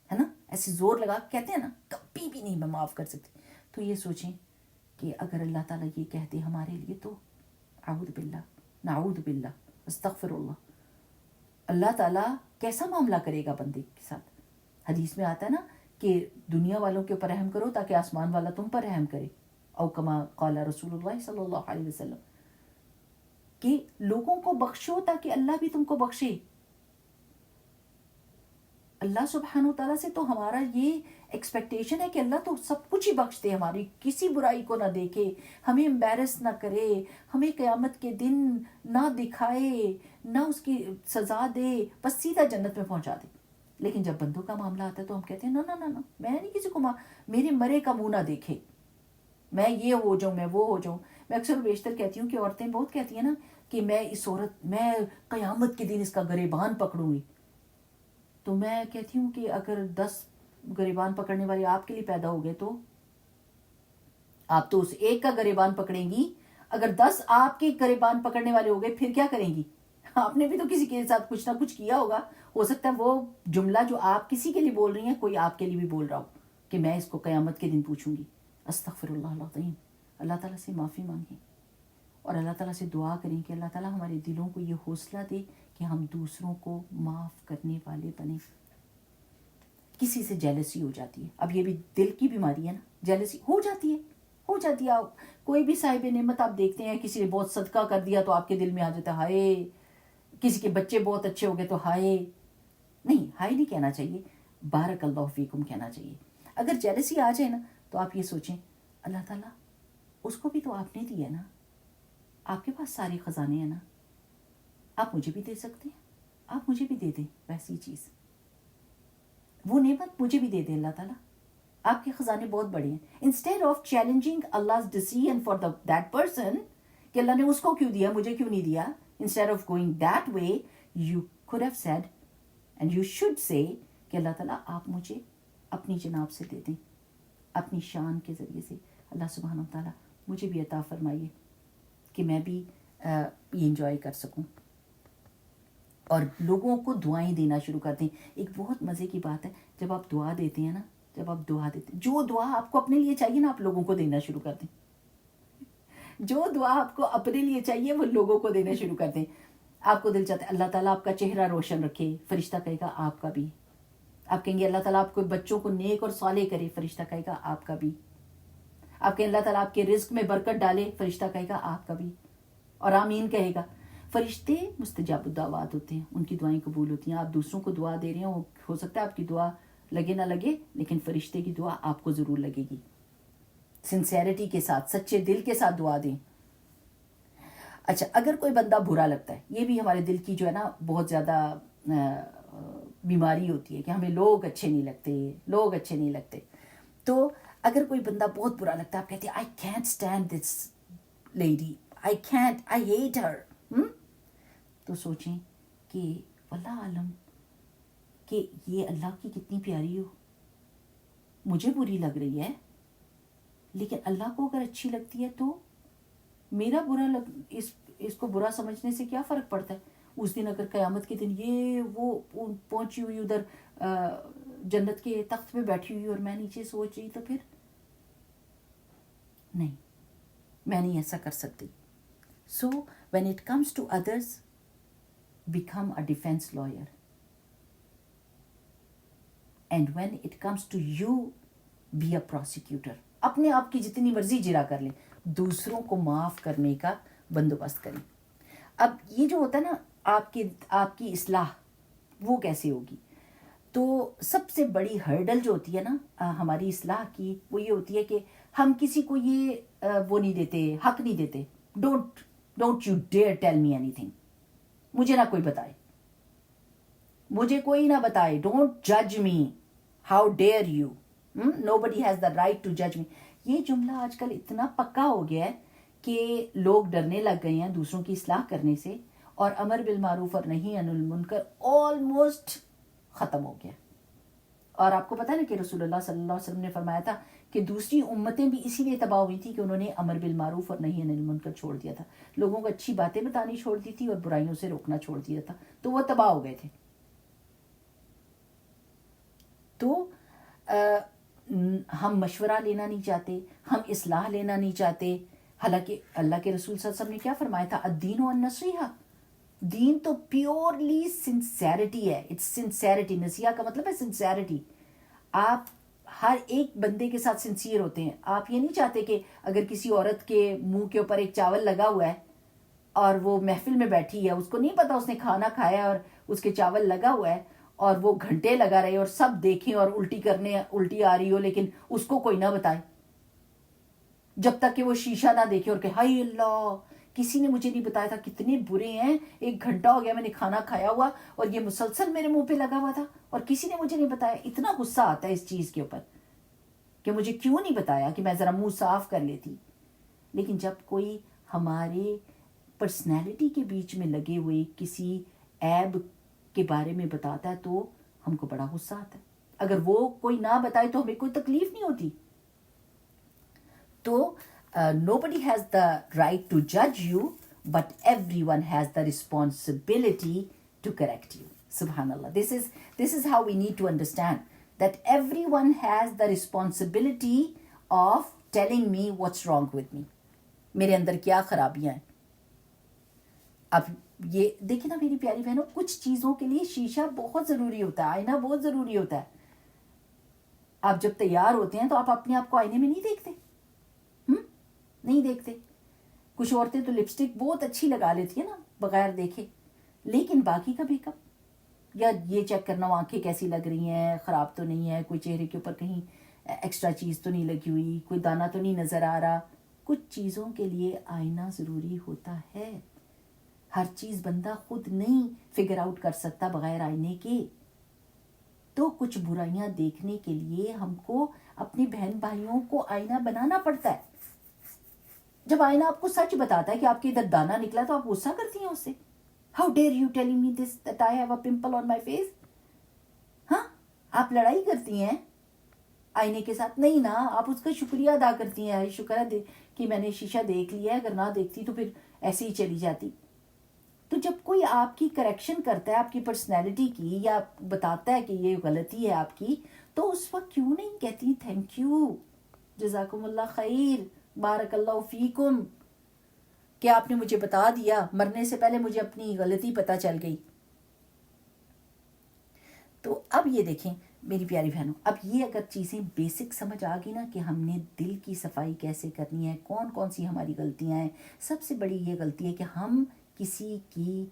ہے نا, ایسے زور لگا کہتے ہیں نا کبھی بھی نہیں میں معاف کر سکتی. تو یہ سوچیں کہ اگر اللہ تعالیٰ یہ کہہ دے ہمارے لیے تو اعوذ باللہ, نعوذ باللہ, استغفر اللہ, اللہ تعالیٰ کیسا معاملہ کرے گا بندے کے ساتھ. حدیث میں آتا ہے نا کہ دنیا والوں کے اوپر رحم کرو تاکہ آسمان والا تم پر رحم کرے, او کما قال رسول اللہ صلی اللہ علیہ وسلم, کہ لوگوں کو بخشو تاکہ اللہ بھی تم کو بخشے. اللہ سبحانہ و تعالیٰ سے تو ہمارا یہ ایکسپیکٹیشن ہے کہ اللہ تو سب کچھ ہی بخش دے, ہماری کسی برائی کو نہ دیکھے, ہمیں امبیرس نہ کرے, ہمیں قیامت کے دن نہ دکھائے, نہ اس کی سزا دے, بس سیدھا جنت میں پہنچا دے. لیکن جب بندوں کا معاملہ آتا ہے تو ہم کہتے ہیں نہ میں نہیں کسی کو میرے مرے کا منہ نہ دیکھے, میں یہ ہو جاؤں, میں وہ ہو جاؤں. میں اکثر و بیشتر کہتی ہوں کہ عورتیں بہت کہتی ہیں نا کہ میں قیامت کے دن اس کا گریبان پکڑوں گی. تو میں کہتی ہوں کہ اگر 10 گریبان پکڑنے والے آپ کے لیے پیدا ہو گئے تو آپ تو اس ایک کا گریبان پکڑیں گی. اگر 10 آپ کے گریبان پکڑنے والے ہو گئے پھر کیا کریں گی؟ آپ نے بھی تو کسی کے ساتھ کچھ نہ کچھ کیا ہوگا. ہو سکتا ہے وہ جملہ جو آپ کسی کے لیے بول رہی ہیں کوئی آپ کے لیے بھی بول رہا ہو کہ میں اس کو قیامت کے دن پوچھوں گی. استغفر اللہ العظیم. اللہ تعالیٰ سے معافی مانگیں اور اللہ تعالیٰ سے دعا کریں کہ اللہ تعالیٰ ہمارے دلوں کو یہ حوصلہ دے کہ ہم دوسروں کو معاف کرنے والے بنیں. کسی سے جیلسی ہو جاتی ہے, اب یہ بھی دل کی بیماری ہے نا, جیلسی ہو جاتی ہے. کوئی بھی صاحب نعمت آپ دیکھتے ہیں, کسی نے بہت صدقہ کر دیا تو آپ کے دل میں آ جاتا ہے ہائے, کسی کے بچے بہت اچھے ہو گئے تو ہائے. نہیں کہنا چاہیے, بارک اللہ فیکم کہنا چاہیے. اگر جیلسی آ جائے نا تو آپ یہ سوچیں اللہ تعالیٰ اس کو بھی تو آپ نے دیا نا, آپ کے پاس سارے خزانے ہیں نا, آپ مجھے بھی دے سکتے ہیں, آپ مجھے بھی دے دیں ویسی چیز, وہ نعمت مجھے بھی دے دیں اللہ تعالیٰ, آپ کے خزانے بہت بڑے ہیں. Instead of challenging Allah's decision for that person کہ اللہ نے اس کو کیوں دیا مجھے کیوں نہیں دیا, instead of going that way you could have said and you should say کہ اللہ تعالیٰ آپ مجھے اپنی جناب سے دے دیں, اپنی شان کے ذریعے سے. اللہ سبحانہ وتعالیٰ مجھے بھی عطا فرمائیے کہ میں بھی یہ انجوائے کر سکوں. اور لوگوں کو دعائیں دینا شروع کر دیں. ایک بہت مزے کی بات ہے, جب آپ دعا دیتے ہیں نا, جو دعا آپ کو اپنے لیے چاہیے نا آپ لوگوں کو دینا شروع کر دیں. جو دعا آپ کو اپنے لیے چاہیے وہ لوگوں کو دینا شروع کر دیں. آپ کو دل چاہتا ہے اللہ تعالیٰ آپ کا چہرہ روشن رکھے, فرشتہ کہے گا آپ کا بھی. آپ کہیں گے اللہ تعالیٰ آپ کو بچوں کو نیک اور صالح کرے, فرشتہ کہے گا آپ کا بھی. آپ کہیں اللہ تعالیٰ آپ کے رزق میں برکت ڈالے, فرشتہ کہے گا آپ کا بھی, اور آمین کہے گا. فرشتے مستجاب الدعوات ہوتے ہیں, ان کی دعائیں قبول ہوتی ہیں. آپ دوسروں کو دعا دے رہے ہیں, ہو سکتا ہے آپ کی دعا لگے نہ لگے, لیکن فرشتے کی دعا آپ کو ضرور لگے گی. سنسیریٹی کے ساتھ, سچے دل کے ساتھ دعا دیں. اچھا, اگر کوئی بندہ برا لگتا ہے, یہ بھی ہمارے دل کی جو ہے نا بہت زیادہ بیماری ہوتی ہے کہ ہمیں لوگ اچھے نہیں لگتے. تو اگر کوئی بندہ بہت برا لگتا ہے, آپ کہتے ہیں I can't stand this lady, I hate her. تو سوچیں کہ واللہ عالم کہ یہ اللہ کی کتنی پیاری ہو, مجھے بری لگ رہی ہے لیکن اللہ کو اگر اچھی لگتی ہے تو میرا اس کو برا سمجھنے سے کیا فرق پڑتا ہے. اس دن اگر قیامت کے دن وہ پہنچی ہوئی ادھر جنت کے تخت پہ بیٹھی ہوئی اور میں نیچے سوچ رہی, تو پھر نہیں, میں نہیں ایسا کر سکتی. So when it comes to others, become a defense lawyer. And when it comes to you, be a prosecutor. اپنے آپ کی جتنی مرضی جرا کر لیں, دوسروں کو معاف کرنے کا بندوبست کریں. اب یہ جو ہوتا ہے نا آپ کی اصلاح, وہ کیسے ہوگی؟ تو سب سے بڑی ہرڈل جو ہوتی ہے نا ہماری اصلاح کی, وہ یہ ہوتی ہے کہ ہم کسی کو یہ وہ نہیں دیتے, حق نہیں دیتے. Don't you dear tell me any thing. مجھے نہ کوئی بتائے, مجھے کوئی نہ بتائے. ڈونٹ جج me, how dare you, nobody has the right to judge me. یہ جملہ آج کل اتنا پکا ہو گیا ہے کہ لوگ ڈرنے لگ گئے ہیں دوسروں کی اصلاح کرنے سے, اور امر بالمعروف اور نہی عن المنکر آلموسٹ ختم ہو گیا. اور آپ کو پتہ ہے نا کہ رسول اللہ صلی اللہ علیہ وسلم نے فرمایا تھا کہ دوسری امتیں بھی اسی لیے تباہ ہوئی تھی کہ انہوں نے امر بالمعروف اور نہی عن المنکر چھوڑ دیا تھا. لوگوں کو اچھی باتیں بتانی چھوڑ دی تھی اور برائیوں سے روکنا چھوڑ دیا تھا, تو وہ تباہ ہو گئے تھے. تو ہم مشورہ لینا نہیں چاہتے, ہم اصلاح لینا نہیں چاہتے. حالانکہ اللہ کے رسول صلی اللہ علیہ وسلم نے کیا فرمایا تھا, الدین النصیحہ, دین تو پیورلی سنسیرٹی ہے. اٹس سنسیرٹی, نصیحہ کا مطلب ہے سنسیرٹی. آپ ہر ایک بندے کے ساتھ سنسیئر ہوتے ہیں. آپ یہ نہیں چاہتے کہ اگر کسی عورت کے منہ کے اوپر ایک چاول لگا ہوا ہے اور وہ محفل میں بیٹھی ہے, اس کو نہیں پتا اس نے کھانا کھایا اور اس کے چاول لگا ہوا ہے, اور وہ گھنٹے لگا رہے اور سب دیکھیں اور الٹی آ رہی ہو, لیکن اس کو کوئی نہ بتائے جب تک کہ وہ شیشہ نہ دیکھے اور کہ ہائی اللہ, کسی نے مجھے نہیں بتایا تھا, کتنے برے ہیں, 1 گھنٹہ ہو گیا میں نے کھانا کھایا ہوا اور یہ مسلسل میرے منہ پہ لگا ہوا تھا اور کسی نے مجھے نہیں بتایا. اتنا غصہ آتا ہے اس چیز کے اوپر کہ مجھے کیوں نہیں بتایا کہ میں ذرا منہ صاف کر لیتی. لیکن جب کوئی ہمارے پرسنالٹی کے بیچ میں لگے ہوئے کسی عیب کے بارے میں بتاتا ہے تو ہم کو بڑا غصہ آتا ہے. اگر وہ کوئی نہ بتائے تو ہمیں کوئی تکلیف نہیں ہوتی. تو nobody has the right to judge you, but everyone has the responsibility to correct you. Subhanallah. This is how we need to understand that everyone has the responsibility of telling me what's wrong with me. میرے اندر کیا خرابیاں ہیں. اب یہ دیکھیں نا میری پیاری بہنوں, کچھ چیزوں کے لیے شیشہ بہت ضروری ہوتا ہے, آئینہ بہت ضروری ہوتا ہے. آپ جب تیار ہوتے ہیں تو آپ اپنے آپ کو آئینے میں نہیں دیکھتے, نہیں دیکھتے. کچھ عورتیں تو لپسٹک بہت اچھی لگا لیتی ہیں نا بغیر دیکھے, لیکن باقی کا میک اپ یا یہ چیک کرنا آنکھیں کیسی لگ رہی ہیں, خراب تو نہیں ہے, کوئی چہرے کے اوپر کہیں ایکسٹرا چیز تو نہیں لگی ہوئی, کوئی دانہ تو نہیں نظر آ رہا. کچھ چیزوں کے لیے آئینہ ضروری ہوتا ہے. ہر چیز بندہ خود نہیں فگر آؤٹ کر سکتا بغیر آئینے کے. تو کچھ برائیاں دیکھنے کے لیے ہم کو اپنے بہن بھائیوں کو آئینہ بنانا پڑتا ہے. جب آئینہ آپ کو سچ بتاتا ہے کہ آپ کے ادھر دانا نکلا تو آپ غصہ کرتی ہیں اس سے. How dare you telling me this that I have a pimple on my face. ہاں, آپ لڑائی کرتی ہیں آئینے کے ساتھ نہیں نا, آپ اس کا شکریہ ادا کرتی ہیں, شکر ہے کہ میں نے شیشہ دیکھ لیا ہے, اگر نہ دیکھتی تو پھر ایسے ہی چلی جاتی. تو جب کوئی آپ کی کریکشن کرتا ہے آپ کی پرسنالٹی کی, یا بتاتا ہے کہ یہ غلطی ہے آپ کی, تو اس وقت کیوں نہیں کہتی تھینک یو, جزاکم اللہ خیر, بارک اللہ فیکم, کہ آپ نے مجھے بتا دیا, مرنے سے پہلے مجھے اپنی غلطی پتہ چل گئی. تو اب یہ دیکھیں میری پیاری بہنوں, اب یہ اگر چیزیں بیسک سمجھ آ گئی نا کہ ہم نے دل کی صفائی کیسے کرنی ہے, کون کون سی ہماری غلطیاں ہیں. سب سے بڑی یہ غلطی ہے کہ ہم کسی کی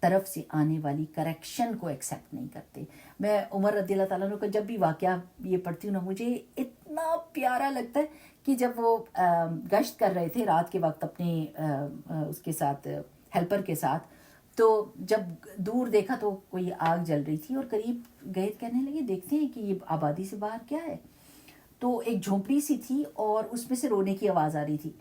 طرف سے آنے والی کریکشن کو ایکسیپٹ نہیں کرتے. میں عمر رضی اللہ تعالیٰ عنہ کا جب بھی واقعہ یہ پڑھتی ہوں نا, مجھے اتنا پیارا لگتا ہے کہ جب وہ گشت کر رہے تھے رات کے وقت اپنے اس کے ساتھ ہیلپر کے ساتھ, تو جب دور دیکھا تو کوئی آگ جل رہی تھی, اور قریب گئے کہنے لگے دیکھتے ہیں کہ یہ آبادی سے باہر کیا ہے. تو ایک جھونپڑی سی تھی اور اس میں سے رونے کی آواز آ رہی تھی.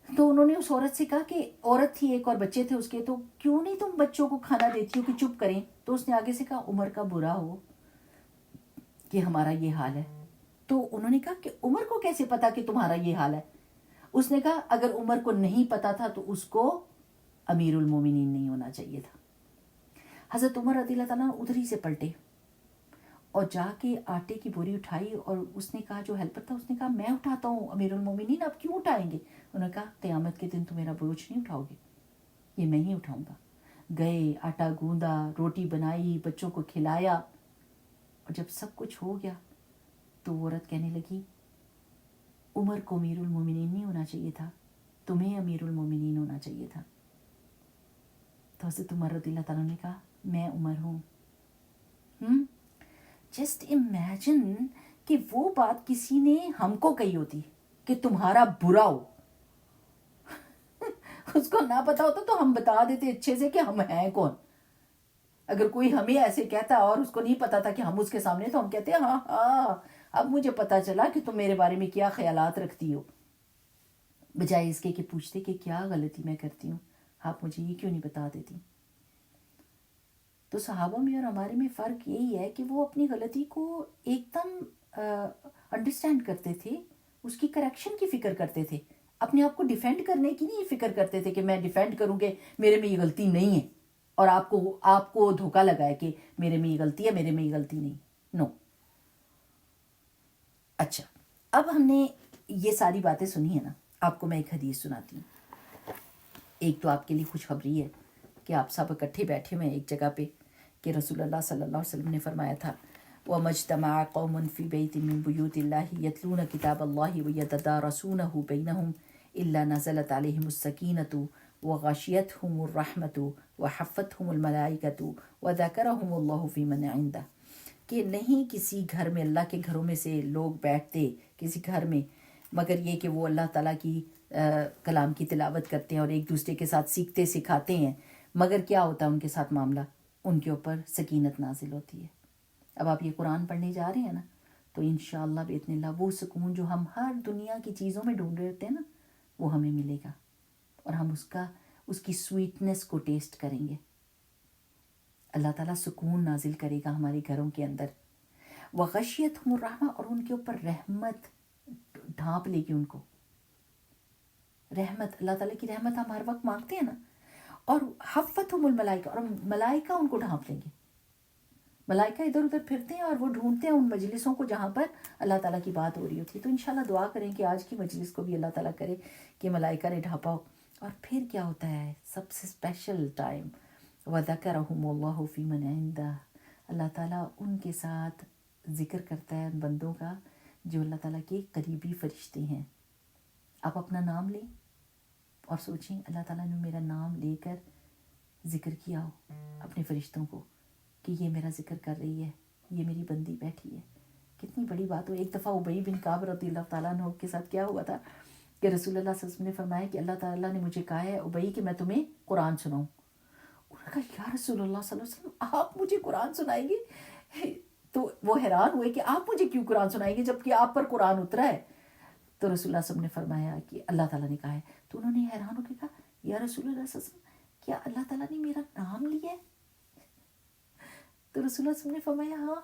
تو انہوں نے اس عورت سے کہا کہ عورت تھی ایک اور بچے تھے اس کے, تو کیوں نہیں تم بچوں کو کھانا دیتی ہو کہ چپ کریں. تو اس نے آگے سے کہا عمر کا برا ہو کہ ہمارا یہ حال ہے. تو انہوں نے کہا کہ عمر کو کیسے پتا کہ تمہارا یہ حال ہے. اس نے کہا اگر عمر کو نہیں پتا تھا تو اس کو امیر المومنین نہیں ہونا چاہیے تھا. حضرت عمر رضی اللہ تعالیٰ ادھر ہی سے پلٹے اور جا کے آٹے کی بوری اٹھائی, اور اس نے کہا جو ہیلپر تھا اس نے کہا میں اٹھاتا ہوں امیر المومنین, آپ کیوں اٹھائیں گے. انہوں نے کہا قیامت کے دن تو میرا بوجھ نہیں اٹھاؤ گے, یہ میں ہی اٹھاؤں گا. گئے, آٹا گوندا, روٹی بنائی, بچوں کو کھلایا, اور جب سب کچھ ہو گیا تو وہ عورت کہنے لگی عمر کو امیر المومنین نہیں ہونا چاہیے تھا, تمہیں امیر المومنین ہونا چاہیے تھا. تو حضرت عمر رضی اللہ تعالیٰ نے کہا میں عمر ہوں. جسٹ امیجن کہ وہ بات کسی نے ہم کو کہی ہوتی کہ تمہارا برا ہو, اس کو نہ پتا ہوتا تو ہم بتا دیتے اچھے سے کہ ہم ہیں کون. اگر کوئی ہمیں ایسے کہتا اور اس کو نہیں پتا تھا کہ ہم اس کے سامنے، تو ہم کہتے ہیں ہاں ہاں اب مجھے پتا چلا کہ تم میرے بارے میں کیا خیالات رکھتی ہو، بجائے اس کے کہ پوچھتے کہ کیا غلطی میں کرتی ہوں، آپ مجھے یہ کیوں نہیں بتا دیتی. تو صحابہ میں اور ہمارے میں فرق یہی ہے کہ وہ اپنی غلطی کو ایک دم انڈرسٹینڈ کرتے تھے، اس کی کریکشن کی فکر کرتے تھے، اپنے آپ کو ڈیفینڈ کرنے کی نہیں فکر کرتے تھے کہ میں ڈیفینڈ کروں کہ میرے میں یہ غلطی نہیں ہے، اور آپ کو دھوکہ لگائے کہ میرے میں یہ غلطی ہے، میرے میں یہ غلطی نہیں. نو. اچھا، اب ہم نے یہ ساری باتیں سنی ہیں نا، آپ کو میں ایک حدیث سناتی ہوں. ایک تو آپ کے لیے خوشخبری ہے کہ آپ سب اکٹھے بیٹھے ہوئے ہیں ایک جگہ پہ، کہ رسول اللہ صلی اللہ علیہ وسلم نے فرمایا تھا وَمَا اجْتَمَعَ قَوْمٌ فِي بَيْتٍ مِّن بُيُوتِ اللَّهِ يَتْلُونَ كِتَابَ اللَّهِ وَيَتَدَارَسُونَهُ بَيْنَهُمْ إِلَّا نَزَلَتْ عَلَيْهِمُ السَّكِينَةُ وَغَشِيَتْهُمُ الرَّحْمَةُ وَحَفَّتْهُمُ الْمَلَائِكَةُ وَذَكَرَهُمُ اللَّهُ فِي مَنْ عِندَهُ. کہ نہیں کسی گھر میں، اللہ کے گھروں میں سے لوگ بیٹھتے کسی گھر میں مگر یہ کہ وہ اللہ تعالیٰ کی کلام کی تلاوت کرتے ہیں اور ایک دوسرے کے ساتھ سیکھتے سکھاتے ہیں، مگر کیا ہوتا ہے ان کے ساتھ معاملہ، ان کے اوپر سکینت نازل ہوتی ہے. اب آپ یہ قرآن پڑھنے جا رہے ہیں نا، تو انشاءاللہ باذن اللہ وہ سکون جو ہم ہر دنیا کی چیزوں میں ڈھونڈ رہے ہوتے ہیں نا، وہ ہمیں ملے گا، اور ہم اس کی سویٹنس کو ٹیسٹ کریں گے. اللہ تعالیٰ سکون نازل کرے گا ہمارے گھروں کے اندر. وغشیتہم الرحمہ، اور ان کے اوپر رحمت ڈھانپ لے گی ان کو. رحمت، اللہ تعالیٰ کی رحمت ہم ہر وقت مانگتے ہیں نا. اور حفتہم الملائکہ، اور ملائکہ ان کو ڈھانپ لیں گے. ملائکہ ادھر ادھر پھرتے ہیں اور وہ ڈھونڈتے ہیں ان مجلسوں کو جہاں پر اللہ تعالیٰ کی بات ہو رہی ہوتی ہے. تو انشاءاللہ دعا کریں کہ آج کی مجلس کو بھی اللہ تعالیٰ کرے کہ ملائکہ نے ڈھانپا ہو. اور پھر کیا ہوتا ہے سب سے اسپیشل ٹائم، وَذَكَرَهُمُ اللَّهُ فِي مَنْ عِندَهُ. اللہ تعالیٰ ان کے ساتھ ذکر کرتا ہے ان بندوں کا جو اللہ تعالیٰ کے قریبی فرشتے ہیں. آپ اپنا نام لیں اور سوچیں اللہ تعالیٰ نے میرا نام لے کر ذکر کیا ہو اپنے فرشتوں کو کہ یہ میرا ذکر کر رہی ہے، یہ میری بندی بیٹھی ہے. کتنی بڑی بات ہو. ایک دفعہ ابی بن کعب رضی اللہ تعالیٰ عنہ کے ساتھ کیا ہوا تھا کہ رسول اللہ صلی اللہ علیہ وسلم نے فرمایا کہ اللہ تعالیٰ نے مجھے کہا ہے ابی کہ میں تمہیں قرآن سناؤں. انہوں نے کہا یا رسول اللہ صلی اللہ علیہ وسلم آپ مجھے قرآن سنائیں گے؟ تو وہ حیران ہوئے کہ آپ مجھے کیوں قرآن سنائیں گے جبکہ آپ پر قرآن اترا ہے. تو رسول اللہ صلی اللہ علیہ وسلم نے فرمایا کہ اللہ تعالیٰ نے کہا ہے. تو انہوں نے حیران ہو کے کہا یا رسول اللہ صلی اللہ علیہ وسلم کیا اللہ تعالیٰ نے میرا نام لیا ہے؟ تو رسول اللہ صلی اللہ علیہ وسلم نے فرمایا ہاں.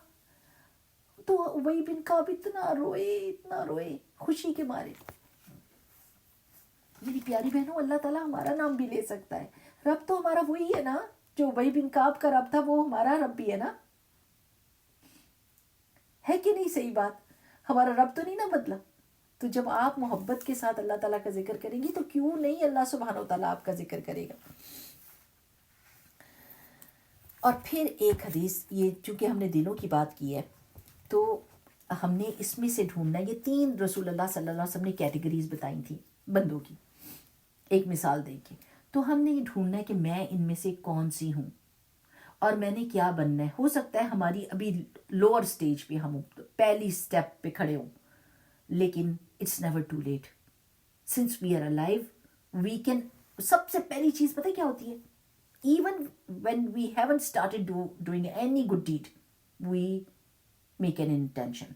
تو ابی بن کعب اتنا روئے خوشی کے مارے. میری پیاری بہنوں، اللہ تعالیٰ ہمارا نام بھی لے سکتا ہے. رب تو ہمارا وہی ہے نا جو ابی بن کعب کا رب تھا، وہ ہمارا رب بھی ہے نا. ہے کہ نہیں صحیح بات؟ ہمارا رب تو نہیں نا بدلا. تو جب آپ محبت کے ساتھ اللہ تعالیٰ کا ذکر کریں گی تو کیوں نہیں اللہ سبحانہ و تعالیٰ آپ کا ذکر کرے گا. اور پھر ایک حدیث، یہ چونکہ ہم نے دلوں کی بات کی ہے تو ہم نے اس میں سے ڈھونڈنا، یہ 3 رسول اللہ صلی اللہ علیہ وسلم نے کیٹیگریز بتائی تھیں بندوں کی ایک مثال دے کے. تو ہم نے یہ ڈھونڈنا ہے کہ میں ان میں سے کون سی ہوں اور میں نے کیا بننا ہے. ہو سکتا ہے ہماری ابھی لوور سٹیج پہ ہم پہلی سٹیپ پہ کھڑے ہوں، لیکن it's never too late. Since we are alive we can. سب سے پہلی چیز پتہ کیا ہوتی ہے؟ Even when we haven't started doing any good deed we make an intention.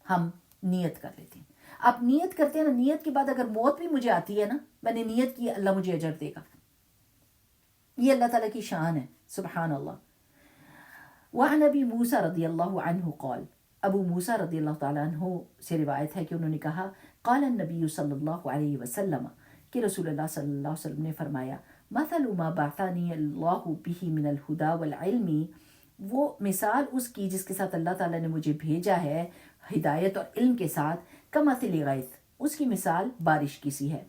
ہم نیت کر لیتے ہیں. آپ نیت کرتے ہیں نا، نیت کے بعد اگر موت بھی مجھے آتی ہے نا، میں نے نیت کی، اللہ مجھے اجر دے گا. یہ اللہ تعالیٰ کی شان ہے، سبحان اللہ. وعن ابی موسیٰ رضی اللہ عنہ قال، ابو موسیٰ رضی اللہ تعالیٰ عنہ سے روایت ہے کہ انہوں نے کہا قال النبی صلی اللہ علیہ وسلم، کہ رسول اللہ صلی اللہ علیہ وسلم نے فرمایا مثل ما بعثنی اللہ بہ من الہدی والعلم، وہ مثال اس کی جس کے ساتھ اللہ تعالیٰ نے مجھے بھیجا ہے ہدایت اور علم کے ساتھ، کمثل غیث، اس کی مثال بارش کی سی ہے.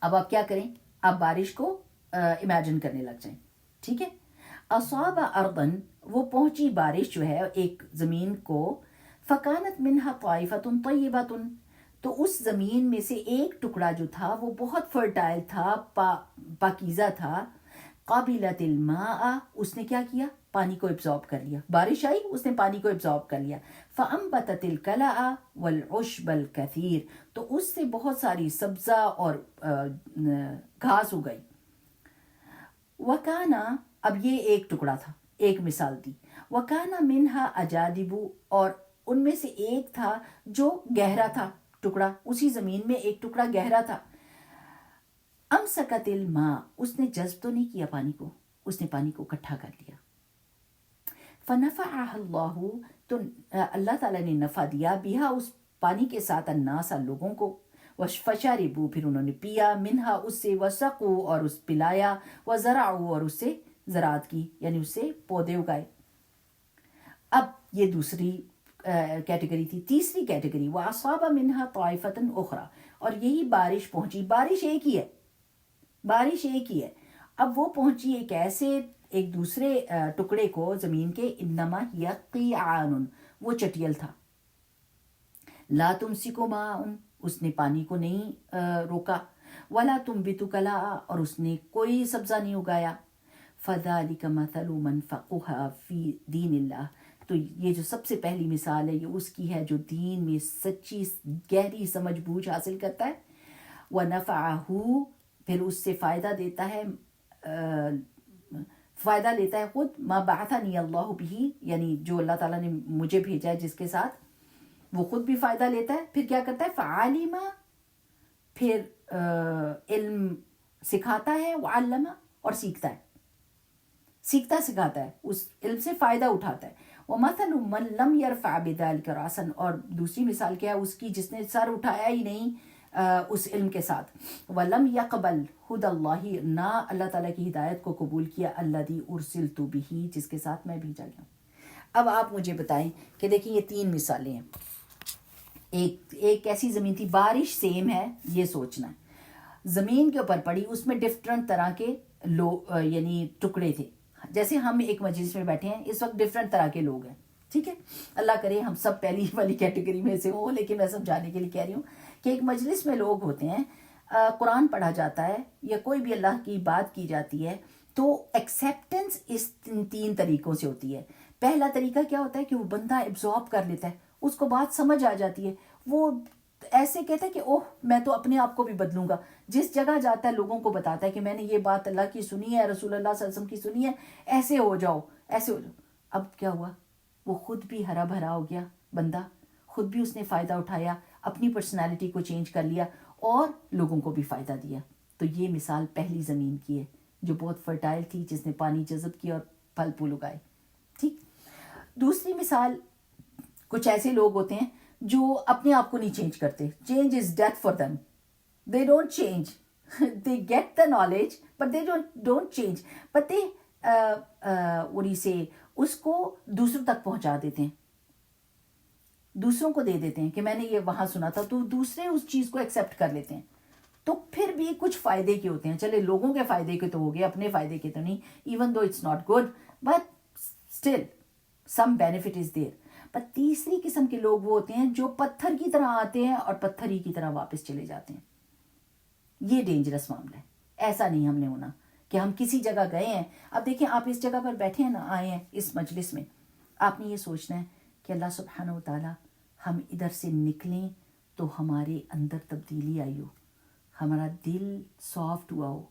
اب آپ کیا کریں، آپ بارش کو امیجن کرنے لگ جائیں، ٹھیک ہے. اصاب ارضن، وہ پہنچی بارش جو ہے ایک زمین کو، فکانت منہا طائفۃ طیبۃ، تو اس زمین میں سے ایک ٹکڑا جو تھا وہ بہت فرٹائل تھا، پاکیزہ تھا. قابلت الماء، اس نے کیا کیا، پانی کو ایبزارب کر لیا. بارش آئی, اس نے پانی کو ایبزارب کر لیا. فَأَنبَتَتِ الْكَلَأَ وَالْعُشْبَ الْكَثِيرَ, تو اس سے بہت ساری سبزہ اور گھاس ہو گئی. وَكَانَ, اب یہ ایک ٹکڑا تھا, ایک مثال دی. وَكَانَ مِنْهَا أَجَادِبُ, اور ان میں سے ایک تھا جو گہرا تھا ٹکڑا, اسی زمین میں ایک ٹکڑا گہرا تھا. أَمْسَكَتِ الْمَاءَ, اس نے جذب تو نہیں کیا پانی کو, اس نے پانی کو اکٹھا کر لیا. فَنَفَعَهَا اللَّهُ, تو اللہ تعالیٰ نے نفع دیا, بِهَا, اس پانی کے ساتھ, النَّاسَ, لوگوں کو. فَشَرِبُوا, پھر انہوں نے پیا, مِنْهَا, اس سے, وَسَقُوا, اور اس پلایا, وَزَرَعُوا, اور اس سے زراعت کی, یعنی اس سے پودے اگائے. اب یہ دوسری کیٹیگری تھی. تیسری کیٹیگری, وَأَصَابَ مِنْهَا طَائِفَةً أُخْرَى, اور یہی بارش پہنچی, بارش ایک ہی ہے, بارش ایک ہی ہے. اب وہ پہنچی ایک ایسے ایک دوسرے ٹکڑے کو زمین کے, انما ہی قیعان, وہ چٹیل تھا. لا تمسکو ماء, اس نے پانی کو نہیں روکا. ولا تنبت کلاء, اور اس نے کوئی سبزہ نہیں اگایا. فذلک مثل من فقہ فی دین اللہ, تو یہ جو سب سے پہلی مثال ہے یہ اس کی ہے جو دین میں سچی گہری سمجھ بوجھ حاصل کرتا ہے. وَنَفَعَهُ, پھر اس سے فائدہ دیتا ہے, فائدہ لیتا ہے خود. ما بعثنی اللہ بہ, یعنی جو اللہ تعالیٰ نے مجھے بھیجا ہے جس کے ساتھ, وہ خود بھی فائدہ لیتا ہے. پھر کیا کرتا ہے, فعالم, پھر علم سکھاتا ہے, وعلم, اور سیکھتا ہے, سیکھتا سکھاتا ہے, اس علم سے فائدہ اٹھاتا ہے. ومثل من لم يرفع بذلك راسا, اور دوسری مثال کیا ہے اس کی جس نے سر اٹھایا ہی نہیں اس علم کے ساتھ. ولم يقبل هدى الله, نہ اللہ تعالیٰ کی ہدایت کو قبول کیا, الذي ارسلت به, جس کے ساتھ میں بھیجا گیا ہوں. اب آپ مجھے بتائیں کہ دیکھیں یہ تین مثالیں ہیں. ایک ایسی زمین تھی, بارش سیم ہے, یہ سوچنا ہے, زمین کے اوپر پڑی, اس میں ڈفرنٹ طرح کے یعنی ٹکڑے تھے. جیسے ہم ایک مجلس میں بیٹھے ہیں اس وقت, ڈفرنٹ طرح کے لوگ ہیں, ٹھیک ہے, اللہ کرے ہم سب پہلی والی کیٹیگری میں سے ہوں, لیکن میں سمجھانے کے لیے کہہ رہی ہوں کہ ایک مجلس میں لوگ ہوتے ہیں, قرآن پڑھا جاتا ہے یا کوئی بھی اللہ کی بات کی جاتی ہے, تو ایکسیپٹنس اس تین طریقوں سے ہوتی ہے. پہلا طریقہ کیا ہوتا ہے کہ وہ بندہ ایبزارب کر لیتا ہے, اس کو بات سمجھ آ جاتی ہے, وہ ایسے کہتا ہے کہ اوہ میں تو اپنے آپ کو بھی بدلوں گا. جس جگہ جاتا ہے لوگوں کو بتاتا ہے کہ میں نے یہ بات اللہ کی سنی ہے, رسول اللہ صلی اللہ علیہ وسلم کی سنی ہے, ایسے ہو جاؤ, ایسے ہو جاؤ. اب کیا ہوا, وہ خود بھی ہرا بھرا ہو گیا بندہ, خود بھی اس نے فائدہ اٹھایا, اپنی پرسنالٹی کو چینج کر لیا, اور لوگوں کو بھی فائدہ دیا. تو یہ مثال پہلی زمین کی ہے جو بہت فرٹائل تھی, جس نے پانی جذب کیا اور پھل پھول اگائے, ٹھیک. دوسری مثال, کچھ ایسے لوگ ہوتے ہیں جو اپنے آپ کو نہیں چینج کرتے. Change is death for them, they don't change, they get the knowledge but they don't change, but they what do you say, اس کو دوسروں تک پہنچا دیتے ہیں, دوسروں کو دے دیتے ہیں کہ میں نے یہ وہاں سنا تھا, تو دوسرے اس چیز کو ایکسیپٹ کر لیتے ہیں. تو پھر بھی کچھ فائدے کے ہوتے ہیں, چلے لوگوں کے فائدے کے تو ہو گئے, اپنے فائدے کے تو نہیں, even though it's not good but still some benefit is there. پر تیسری قسم کے لوگ وہ ہوتے ہیں جو پتھر کی طرح آتے ہیں اور پتھر ہی کی طرح واپس چلے جاتے ہیں. یہ ڈینجرس معاملہ ہے, ایسا نہیں ہم نے ہونا کہ ہم کسی جگہ گئے ہیں. اب دیکھیں آپ اس جگہ پر بیٹھے ہیں نا, آئے ہیں اس مجلس میں, آپ نے یہ سوچنا ہے کہ اللہ سبحانہ و تعالی ہم ادھر سے نکلیں تو ہمارے اندر تبدیلی آئی ہو, ہمارا دل سافٹ ہوا ہو,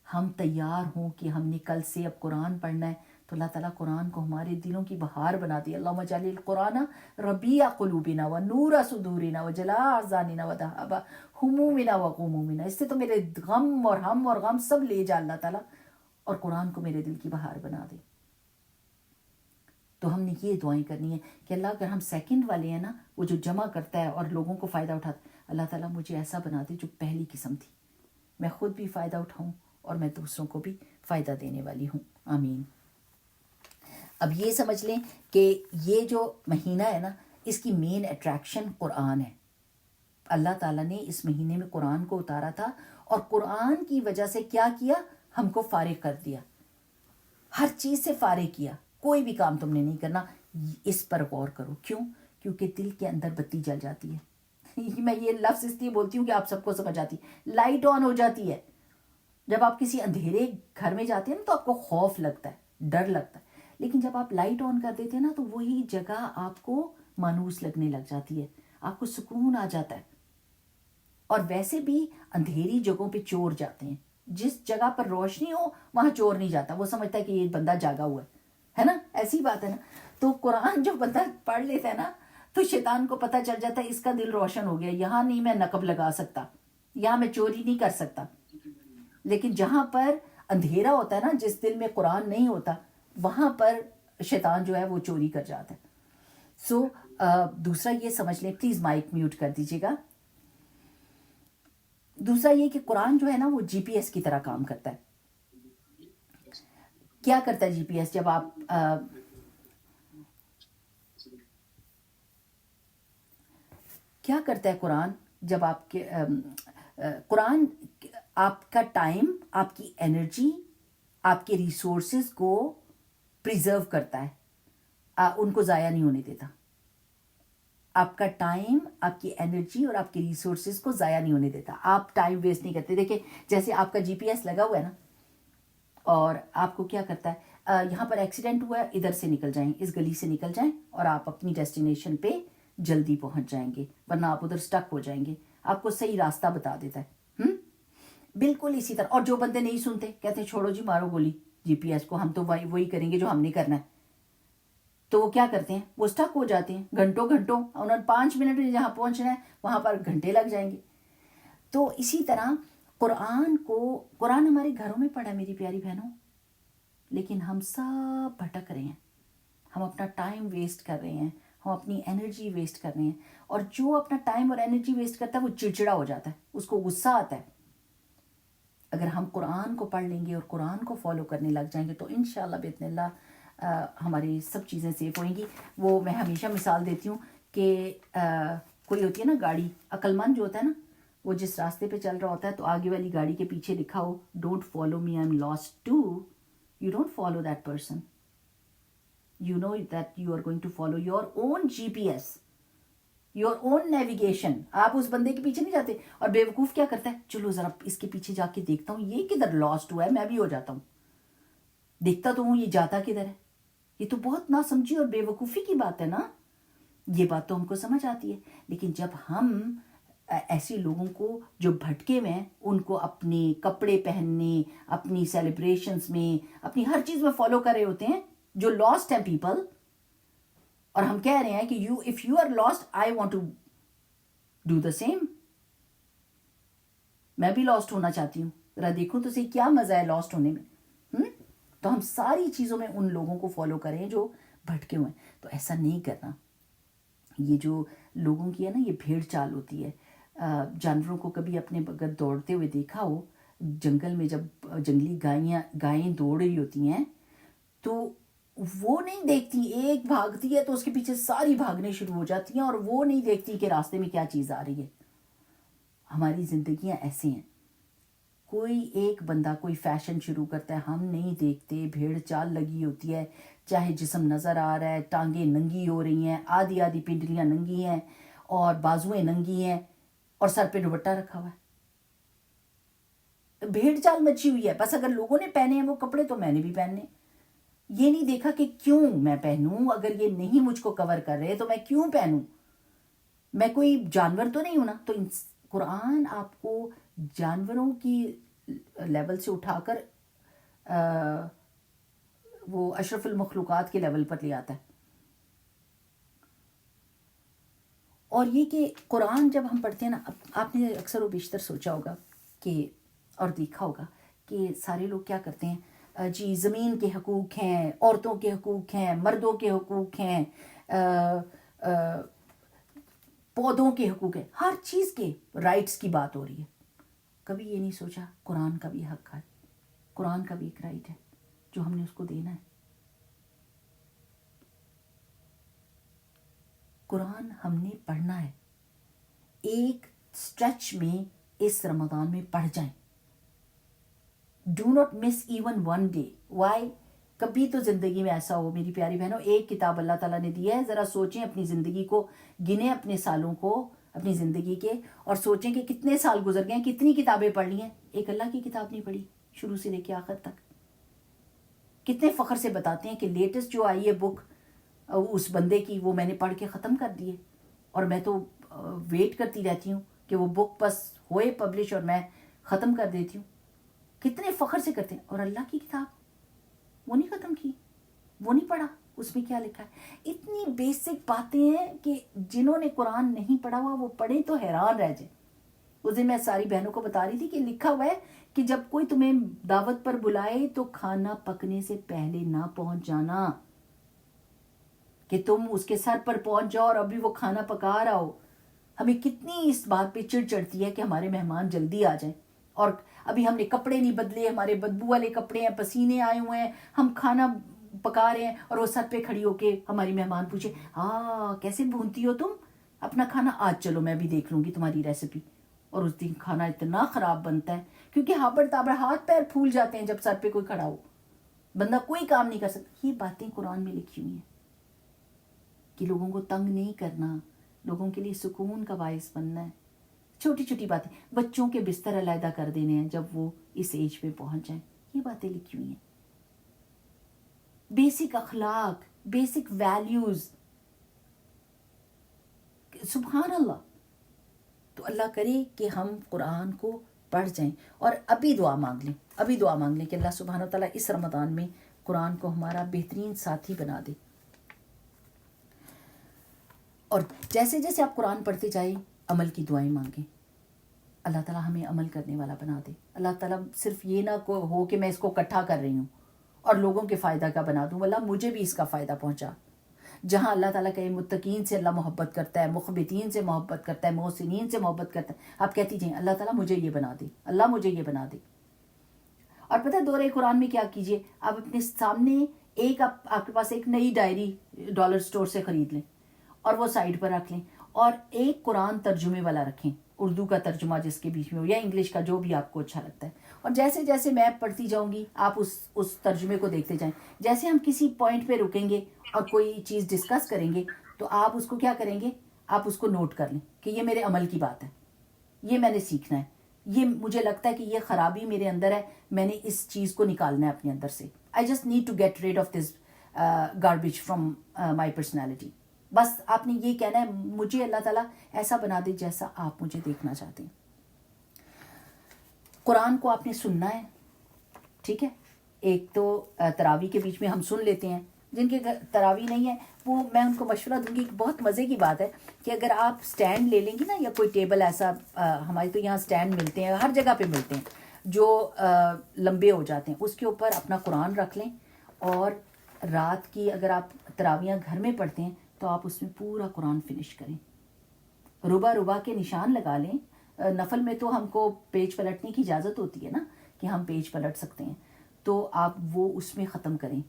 ہم تیار ہوں کہ ہم نے کل سے اب قرآن پڑھنا ہے, تو اللہ تعالیٰ قرآن کو ہمارے دلوں کی بہار بنا دی. اللہم اجعل القرآن ربیع قلوبنا ونور صدورنا وجلاء احزاننا وذہاب ہمومنا وغمومنا. اس سے تو میرے غم اور ہم اور غم سب لے جا اللہ تعالیٰ, اور قرآن کو میرے دل کی بہار بنا دے. تو ہم نے یہ دعائیں کرنی ہے کہ اللہ اگر ہم سیکنڈ والے ہیں نا, وہ جو جمع کرتا ہے اور لوگوں کو فائدہ اٹھاتا, اللہ تعالیٰ مجھے ایسا بنا دے جو پہلی قسم تھی, میں خود بھی فائدہ اٹھاؤں اور میں دوسروں کو بھی فائدہ دینے والی ہوں. آمین. اب یہ سمجھ لیں کہ یہ جو مہینہ ہے نا, اس کی مین اٹریکشن قرآن ہے. اللہ تعالیٰ نے اس مہینے میں قرآن کو اتارا تھا, اور قرآن کی وجہ سے کیا کیا, ہم کو فارغ کر دیا, ہر چیز سے فارغ کیا. کوئی بھی کام تم نے نہیں کرنا. اس پر غور کرو. کیوں؟ کیونکہ دل کے اندر بتی جل جاتی ہے. میں یہ لفظ اس لیے بولتی ہوں کہ آپ سب کو سمجھ آتی ہے. لائٹ آن ہو جاتی ہے. جب آپ کسی اندھیرے گھر میں جاتے ہیں نا, تو آپ کو خوف لگتا ہے, ڈر لگتا ہے. لیکن جب آپ لائٹ آن کر دیتے ہیں نا تو وہی جگہ آپ کو مانوس لگنے لگ جاتی ہے, آپ کو سکون آ جاتا ہے. اور ویسے بھی اندھیری جگہوں پہ چور جاتے ہیں, جس جگہ پر روشنی ہو وہاں چور نہیں جاتا, وہ سمجھتا ہے کہ یہ بندہ جاگا ہوا ہے نا, ایسی بات ہے نا. تو قرآن جو بندہ پڑھ لیتا ہے نا تو شیطان کو پتہ چل جاتا ہے اس کا دل روشن ہو گیا, یہاں نہیں میں نقب لگا سکتا, یہاں میں چوری نہیں کر سکتا. لیکن جہاں پر اندھیرا ہوتا ہے نا, جس دل میں قرآن نہیں ہوتا, وہاں پر شیطان جو ہے وہ چوری کر جاتا ہے. سو دوسرا یہ سمجھ لیں, پلیز مائک میوٹ کر دیجیے گا. دوسرا یہ کہ قرآن جو ہے نا وہ جی پی ایس کی طرح کام کرتا ہے. کیا کرتا ہے جی پی ایس؟ جب آپ کیا کرتا ہے قرآن, جب آپ کے قرآن آپ کا ٹائم, آپ کی انرجی, آپ کے ریسورسز کو پریزرو کرتا ہے, ان کو ضائع نہیں ہونے دیتا. آپ کا ٹائم, آپ کی انرجی اور آپ کے ریسورسز کو ضائع نہیں ہونے دیتا. آپ ٹائم ویسٹ نہیں کرتے. دیکھیں جیسے آپ کا جی پی ایس لگا ہوا ہے نا, اور آپ کو کیا کرتا ہے, یہاں پر ایکسیڈنٹ ہوا ہے, ادھر سے نکل جائیں, اس گلی سے نکل جائیں اور آپ اپنی ڈیسٹینیشن پہ جلدی پہنچ جائیں گے, ورنہ آپ ادھر سٹک ہو جائیں گے. آپ کو صحیح راستہ بتا دیتا ہے. بالکل اسی طرح. اور جو بندے نہیں سنتے کہتے ہیں چھوڑو جی, مارو گولی جی پی ایس کو, ہم تو وہی کریں گے جو ہم نے کرنا ہے. تو وہ کیا کرتے ہیں, وہ سٹک ہو جاتے ہیں گھنٹوں, انہوں نے 5 منٹ میں جہاں پہنچنا ہے وہاں پر گھنٹے لگ جائیں گے. تو اسی طرح قرآن ہمارے گھروں میں پڑھا ہے میری پیاری بہنوں, لیکن ہم سب بھٹک رہے ہیں, ہم اپنا ٹائم ویسٹ کر رہے ہیں, ہم اپنی انرجی ویسٹ کر رہے ہیں. اور جو اپنا ٹائم اور انرجی ویسٹ کرتا ہے وہ چڑچڑا ہو جاتا ہے, اس کو غصہ آتا ہے. اگر ہم قرآن کو پڑھ لیں گے اور قرآن کو فالو کرنے لگ جائیں گے تو انشاءاللہ باذن اللہ ہماری سب چیزیں سیف ہوئیں گی. وہ میں ہمیشہ مثال دیتی ہوں کہ کوئی ہوتی ہے نا گاڑی, عقل مند جو ہوتا ہے نا, وہ جس راستے پہ چل رہا ہوتا ہے تو آگے والی گاڑی کے پیچھے لکھا who don't follow me, I am last two, you don't follow that person, you know that you are going to follow your own GPS, your own navigation. آپ اس بندے کے پیچھے نہیں جاتے. اور بیوقوف کیا کرتا ہے, چلو ذرا اس کے پیچھے جا کے دیکھتا ہوں یہ کدھر لاسٹ ہوا ہے, میں بھی ہو جاتا ہوں, دیکھتا تو ہوں یہ جاتا کدھر ہے. یہ تو بہت ناسمجھی اور بیوقوفی کی بات ہے نا. یہ بات تو ہم کو سمجھ آتی ہے, لیکن جب ہم ایسے لوگوں کو جو بھٹکے ہوئے ہیں ان کو اپنے کپڑے پہننے, اپنی سیلیبریشنز میں, اپنی ہر چیز میں فالو کر رہے ہوتے ہیں, جو لاسٹ ہیں پیپل, اور ہم کہہ رہے ہیں کہ if you are lost I want to do the same, میں بھی لاسٹ ہونا چاہتی ہوں, ذرا دیکھوں تو صحیح کیا مزہ ہے لاسٹ ہونے میں. تو ہم ساری چیزوں میں ان لوگوں کو فالو کریں جو بھٹکے ہوئے ہیں. تو ایسا نہیں کرنا. یہ جو لوگوں کی ہے نا یہ بھیڑ چال ہوتی ہے. جانوروں کو کبھی اپنے بغیر دوڑتے ہوئے دیکھا ہو جنگل میں, جب جنگلی گائیں دوڑ رہی ہوتی ہیں تو وہ نہیں دیکھتی, ایک بھاگتی ہے تو اس کے پیچھے ساری بھاگنے شروع ہو جاتی ہیں, اور وہ نہیں دیکھتی کہ راستے میں کیا چیز آ رہی ہے. ہماری زندگیاں ایسی ہیں, کوئی ایک بندہ کوئی فیشن شروع کرتا ہے, ہم نہیں دیکھتے, بھیڑ چال لگی ہوتی ہے, چاہے جسم نظر آ رہا ہے, ٹانگیں ننگی ہو رہی ہیں, آدھی پنڈلیاں ننگی ہیں اور بازویں ننگی ہیں, اور سر پہ دوپٹہ رکھا ہوا ہے. بھیڑ چال مچی ہوئی ہے. بس اگر لوگوں نے پہنے ہیں وہ کپڑے تو میں نے بھی پہننے. یہ نہیں دیکھا کہ کیوں میں پہنوں, اگر یہ نہیں مجھ کو کور کر رہے تو میں کیوں پہنوں, میں کوئی جانور تو نہیں ہوں نا. تو قرآن آپ کو جانوروں کی لیول سے اٹھا کر وہ اشرف المخلوقات کے لیول پر لے آتا ہے. اور یہ کہ قرآن جب ہم پڑھتے ہیں نا, آپ نے اکثر و بیشتر سوچا ہوگا کہ اور دیکھا ہوگا کہ سارے لوگ کیا کرتے ہیں, جی زمین کے حقوق ہیں, عورتوں کے حقوق ہیں, مردوں کے حقوق ہیں, پودوں کے حقوق ہیں, ہر چیز کے رائٹس کی بات ہو رہی ہے. کبھی یہ نہیں سوچا قرآن کا بھی حق ہے, قرآن کا بھی ایک رائٹ ہے جو ہم نے اس کو دینا ہے. قرآن ہم نے پڑھنا ہے. ایک سٹریچ میں اس رمضان میں پڑھ جائیں. Do not miss even one day. Why? کبھی تو زندگی میں ایسا ہو میری پیاری بہنوں, ایک کتاب اللہ تعالیٰ نے دی ہے, ذرا سوچیں اپنی زندگی کو, گنیں اپنے سالوں کو اپنی زندگی کے, اور سوچیں کہ کتنے سال گزر گئے ہیں, کتنی کتابیں پڑھ لی ہیں, ایک اللہ کی کتاب نہیں پڑھی شروع سے لے کے آخر تک. کتنے فخر سے بتاتے ہیں کہ لیٹسٹ جو آئی ہے بک اس بندے کی وہ میں نے پڑھ کے ختم کر دیے، اور میں تو ویٹ کرتی رہتی ہوں کہ وہ بک بس ہوئے پبلش اور میں ختم کر دیتی ہوں. کتنے فخر سے کرتے ہیں. اور اللہ کی کتاب وہ نہیں ختم کی، وہ نہیں پڑھا، اس میں کیا لکھا ہے. اتنی بیسک باتیں ہیں کہ جنہوں نے قرآن نہیں پڑھا ہوا وہ پڑھیں تو حیران رہ جائیں. اس دن میں ساری بہنوں کو بتا رہی تھی کہ لکھا ہوا ہے کہ جب کوئی تمہیں دعوت پر بلائے تو کھانا پکنے سے پہلے نہ پہنچ جانا، کہ تم اس کے سر پر پہنچ جاؤ اور ابھی وہ کھانا پکا رہا ہو. ہمیں کتنی اس بات پہ چڑ چڑھتی ہے کہ ہمارے مہمان جلدی آ جائیں، اور ابھی ہم نے کپڑے نہیں بدلے، ہمارے بدبو والے کپڑے ہیں، پسینے آئے ہوئے ہیں، ہم کھانا پکا رہے ہیں اور وہ سر پہ کھڑی ہو کے ہماری مہمان پوچھے کیسے بھونتی ہو تم اپنا کھانا، آج چلو میں بھی دیکھ لوں گی تمہاری ریسیپی. اور اس دن کھانا اتنا خراب بنتا ہے کیونکہ ہابڑ تابڑ ہاتھ پیر پھول جاتے ہیں جب سر پہ کوئی کھڑا ہو، بندہ کوئی کام نہیں کر سکتا. یہ باتیں قرآن میں لکھی ہوئی ہیں کہ لوگوں کو تنگ نہیں کرنا، لوگوں کے لیے سکون کا باعث بننا ہے. چھوٹی چھوٹی باتیں، بچوں کے بستر علیحدہ کر دینے ہیں جب وہ اس ایج پہ پہنچ جائیں، یہ باتیں لکھی ہوئی ہیں. بیسک اخلاق، بیسک ویلیوز، سبحان اللہ. تو اللہ کرے کہ ہم قرآن کو پڑھ جائیں اور ابھی دعا مانگ لیں کہ اللہ سبحانہ وتعالیٰ اس رمضان میں قرآن کو ہمارا بہترین ساتھی بنا دے. اور جیسے جیسے آپ قرآن پڑھتے جائیں عمل کی دعائیں مانگیں، اللہ تعالیٰ ہمیں عمل کرنے والا بنا دے. اللہ تعالیٰ صرف یہ نہ ہو کہ میں اس کو اکٹھا کر رہی ہوں اور لوگوں کے فائدہ کا بنا دوں، اللہ مجھے بھی اس کا فائدہ پہنچا. جہاں اللہ تعالیٰ کہے متقین سے اللہ محبت کرتا ہے، مخبتین سے محبت کرتا ہے، محسنین سے محبت کرتا ہے، آپ کہتی جائیں اللہ تعالیٰ مجھے یہ بنا دے، اللہ مجھے یہ بنا دے. اور پتہ ہے دورہ قرآن میں کیا کیجئے، آپ اپنے سامنے آپ کے پاس ایک نئی ڈائری ڈالر سٹور سے خرید لیں اور وہ سائڈ پر رکھ لیں، اور ایک قرآن ترجمے والا رکھیں، اردو کا ترجمہ جس کے بیچ میں ہو یا انگلش کا، جو بھی آپ کو اچھا لگتا ہے. اور جیسے جیسے میں پڑھتی جاؤں گی آپ اس ترجمے کو دیکھتے جائیں. جیسے ہم کسی پوائنٹ پہ رکیں گے اور کوئی چیز ڈسکس کریں گے تو آپ اس کو کیا کریں گے، آپ اس کو نوٹ کر لیں کہ یہ میرے عمل کی بات ہے، یہ میں نے سیکھنا ہے، یہ مجھے لگتا ہے کہ یہ خرابی میرے اندر ہے، میں نے اس چیز کو نکالنا ہے اپنے اندر سے. I just need to get rid of this garbage from my personality. بس آپ نے یہ کہنا ہے مجھے اللہ تعالیٰ ایسا بنا دے جیسا آپ مجھے دیکھنا چاہتے ہیں. قرآن کو آپ نے سننا ہے، ٹھیک ہے. ایک تو تراویح کے بیچ میں ہم سن لیتے ہیں، جن کے تراویح نہیں ہے وہ میں ان کو مشورہ دوں گی. بہت مزے کی بات ہے کہ اگر آپ سٹینڈ لے لیں گی نا، یا کوئی ٹیبل ایسا، ہمارے تو یہاں سٹینڈ ملتے ہیں، ہر جگہ پہ ملتے ہیں جو لمبے ہو جاتے ہیں، اس کے اوپر اپنا قرآن رکھ لیں. اور رات کی اگر آپ تراویحاں گھر میں پڑھتے ہیں تو آپ اس میں پورا قرآن فنش کریں، ربع ربع کے نشان لگا لیں. نفل میں تو ہم کو پیج پلٹنے کی اجازت ہوتی ہے نا کہ ہم پیج پلٹ سکتے ہیں، تو آپ وہ اس میں ختم کریں.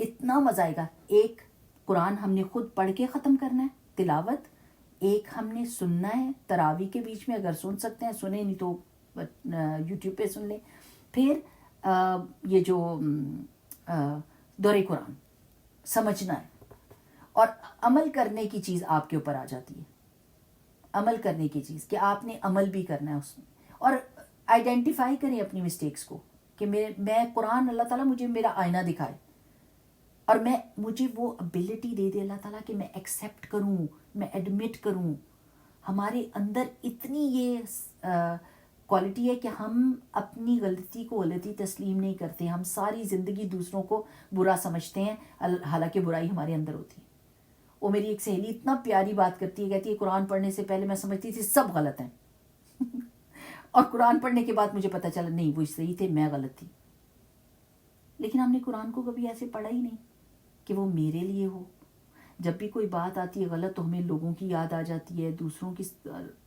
اتنا مزہ آئے گا. ایک قرآن ہم نے خود پڑھ کے ختم کرنا ہے تلاوت، ایک ہم نے سننا ہے تراویح کے بیچ میں، اگر سن سکتے ہیں سنیں، نہیں تو یوٹیوب پہ سن لیں. پھر یہ جو دورہ قرآن سمجھنا ہے، اور عمل کرنے کی چیز آپ کے اوپر آ جاتی ہے، عمل کرنے کی چیز کہ آپ نے عمل بھی کرنا ہے اس میں. اور آئیڈینٹیفائی کریں اپنی مسٹیکس کو کہ میں قرآن، اللہ تعالیٰ مجھے میرا آئینہ دکھائے اور مجھے وہ ابیلٹی دے دے اللہ تعالیٰ کہ میں ایکسیپٹ کروں، میں ایڈمٹ کروں. ہمارے اندر اتنی یہ کوالٹی ہے کہ ہم اپنی غلطی کو غلطی تسلیم نہیں کرتے. ہم ساری زندگی دوسروں کو برا سمجھتے ہیں، حالانکہ برائی ہمارے اندر ہوتی ہے. وہ میری ایک سہیلی اتنا پیاری بات کرتی ہے، کہتی ہے قرآن پڑھنے سے پہلے میں سمجھتی تھی سب غلط ہیں اور قرآن پڑھنے کے بعد مجھے پتہ چلا نہیں وہ صحیح تھے، میں غلط تھی. لیکن ہم نے قرآن کو کبھی ایسے پڑھا ہی نہیں کہ وہ میرے لیے ہو. جب بھی کوئی بات آتی ہے غلط تو ہمیں لوگوں کی یاد آ جاتی ہے، دوسروں کی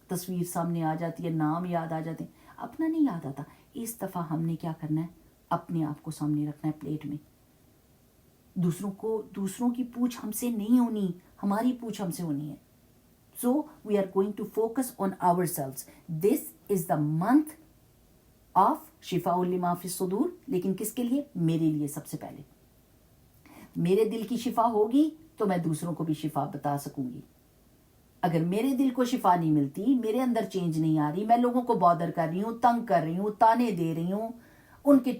تصویر سامنے آ جاتی ہے، نام یاد آ جاتے ہیں، اپنا نہیں یاد آتا. اس دفعہ ہم نے کیا کرنا ہے، اپنے آپ کو سامنے رکھنا ہے پلیٹ میں. دوسروں کی پوچھ ہم سے نہیں ہونی، ہماری پوچھ ہم سے ہونی ہے. So we are going to focus on ourselves. This is the month of شفاء لما فی الصدور. لیکن کس کے لیے؟ میرے لیے. سب سے پہلے میرے دل کی شفا ہوگی تو میں دوسروں کو بھی شفا بتا سکوں گی. اگر میرے دل کو شفا نہیں ملتی، میرے اندر چینج نہیں آ رہی، میں لوگوں کو بادر کر رہی ہوں، تنگ کر رہی ہوں، تانے دے رہی ہوں، ان کے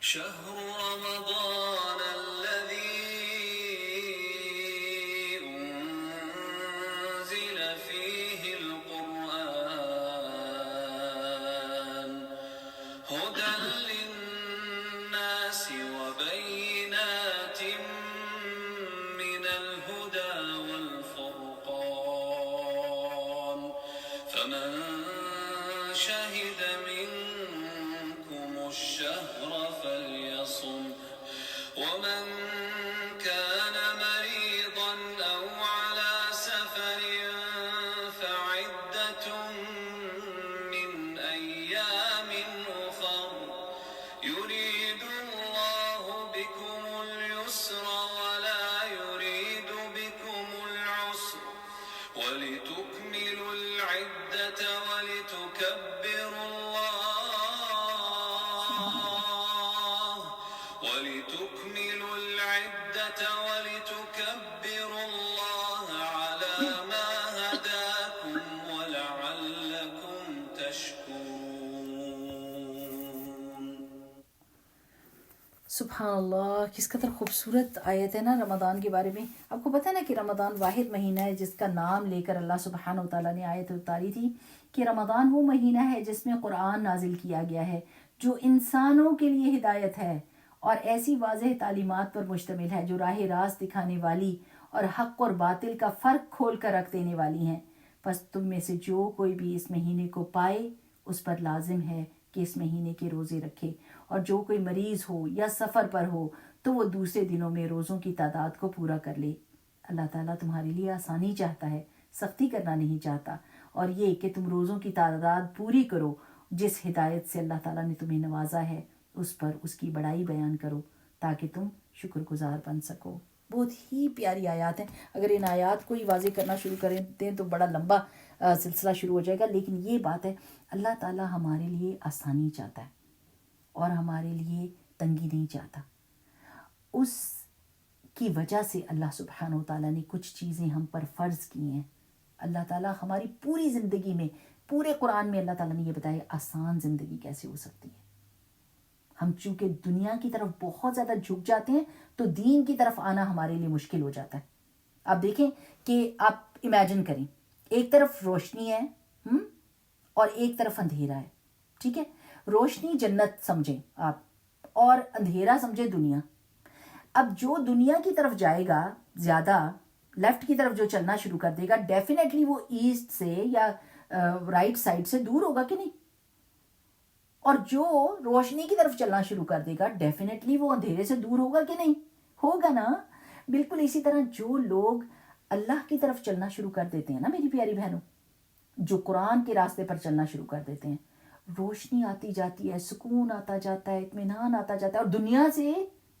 شهر رمضان الذي أنزل فيه القرآن هدى للناس وبينات الشهر فليصم ومن كان مريضا أو على سفر فعدة من أيام أخر يريد الله بكم اليسر ولا يريد بكم العسر ولتكملوا العدة ولتكبروا الله على ما هداكم ولعلكم تشكرون. سبحان اللہ، کس قدر خوبصورت آیت ہے نا رمضان کے بارے میں. آپ کو پتہ ہے نا کہ رمضان واحد مہینہ ہے جس کا نام لے کر اللہ سبحانہ و تعالیٰ نے آیت اتاری تھی کہ رمضان وہ مہینہ ہے جس میں قرآن نازل کیا گیا ہے جو انسانوں کے لیے ہدایت ہے اور ایسی واضح تعلیمات پر مشتمل ہے جو راہ راست دکھانے والی اور حق اور باطل کا فرق کھول کر رکھ دینے والی ہیں. پس تم میں سے جو کوئی بھی اس مہینے کو پائے اس پر لازم ہے کہ اس مہینے کے روزے رکھے، اور جو کوئی مریض ہو یا سفر پر ہو تو وہ دوسرے دنوں میں روزوں کی تعداد کو پورا کر لے. اللہ تعالیٰ تمہارے لیے آسانی چاہتا ہے، سختی کرنا نہیں چاہتا. اور یہ کہ تم روزوں کی تعداد پوری کرو. جس ہدایت سے اللہ تعالیٰ نے تمہیں نوازا ہے اس پر اس کی بڑائی بیان کرو تاکہ تم شکر گزار بن سکو. بہت ہی پیاری آیات ہیں. اگر ان آیات کو ہی واضح کرنا شروع کریں دیں تو بڑا لمبا سلسلہ شروع ہو جائے گا، لیکن یہ بات ہے اللہ تعالیٰ ہمارے لیے آسانی چاہتا ہے اور ہمارے لیے تنگی نہیں چاہتا. اس کی وجہ سے اللہ سبحانہ و تعالیٰ نے کچھ چیزیں ہم پر فرض کی ہیں. اللہ تعالیٰ ہماری پوری زندگی میں، پورے قرآن میں اللہ تعالیٰ نے یہ بتایا آسان زندگی کیسے ہو سکتی ہے. ہم چونکہ دنیا کی طرف بہت زیادہ جھک جاتے ہیں تو دین کی طرف آنا ہمارے لیے مشکل ہو جاتا ہے. آپ دیکھیں کہ آپ امیجن کریں، ایک طرف روشنی ہے اور ایک طرف اندھیرا ہے. ٹھیک ہے، روشنی جنت سمجھیں آپ اور اندھیرا سمجھیں دنیا. اب جو دنیا کی طرف جائے گا زیادہ، لیفٹ کی طرف جو چلنا شروع کر دے گا، ڈیفینیٹلی وہ ایسٹ سے یا رائٹ سائڈ سے دور ہوگا کہ نہیں. اور جو روشنی کی طرف چلنا شروع کر دے گا ڈیفینیٹلی وہ اندھیرے سے دور ہوگا کہ نہیں ہوگا نا. بالکل اسی طرح جو لوگ اللہ کی طرف چلنا شروع کر دیتے ہیں نا میری پیاری بہنوں، جو قرآن کے راستے پر چلنا شروع کر دیتے ہیں، روشنی آتی جاتی ہے، سکون آتا جاتا ہے، اطمینان آتا جاتا ہے اور دنیا سے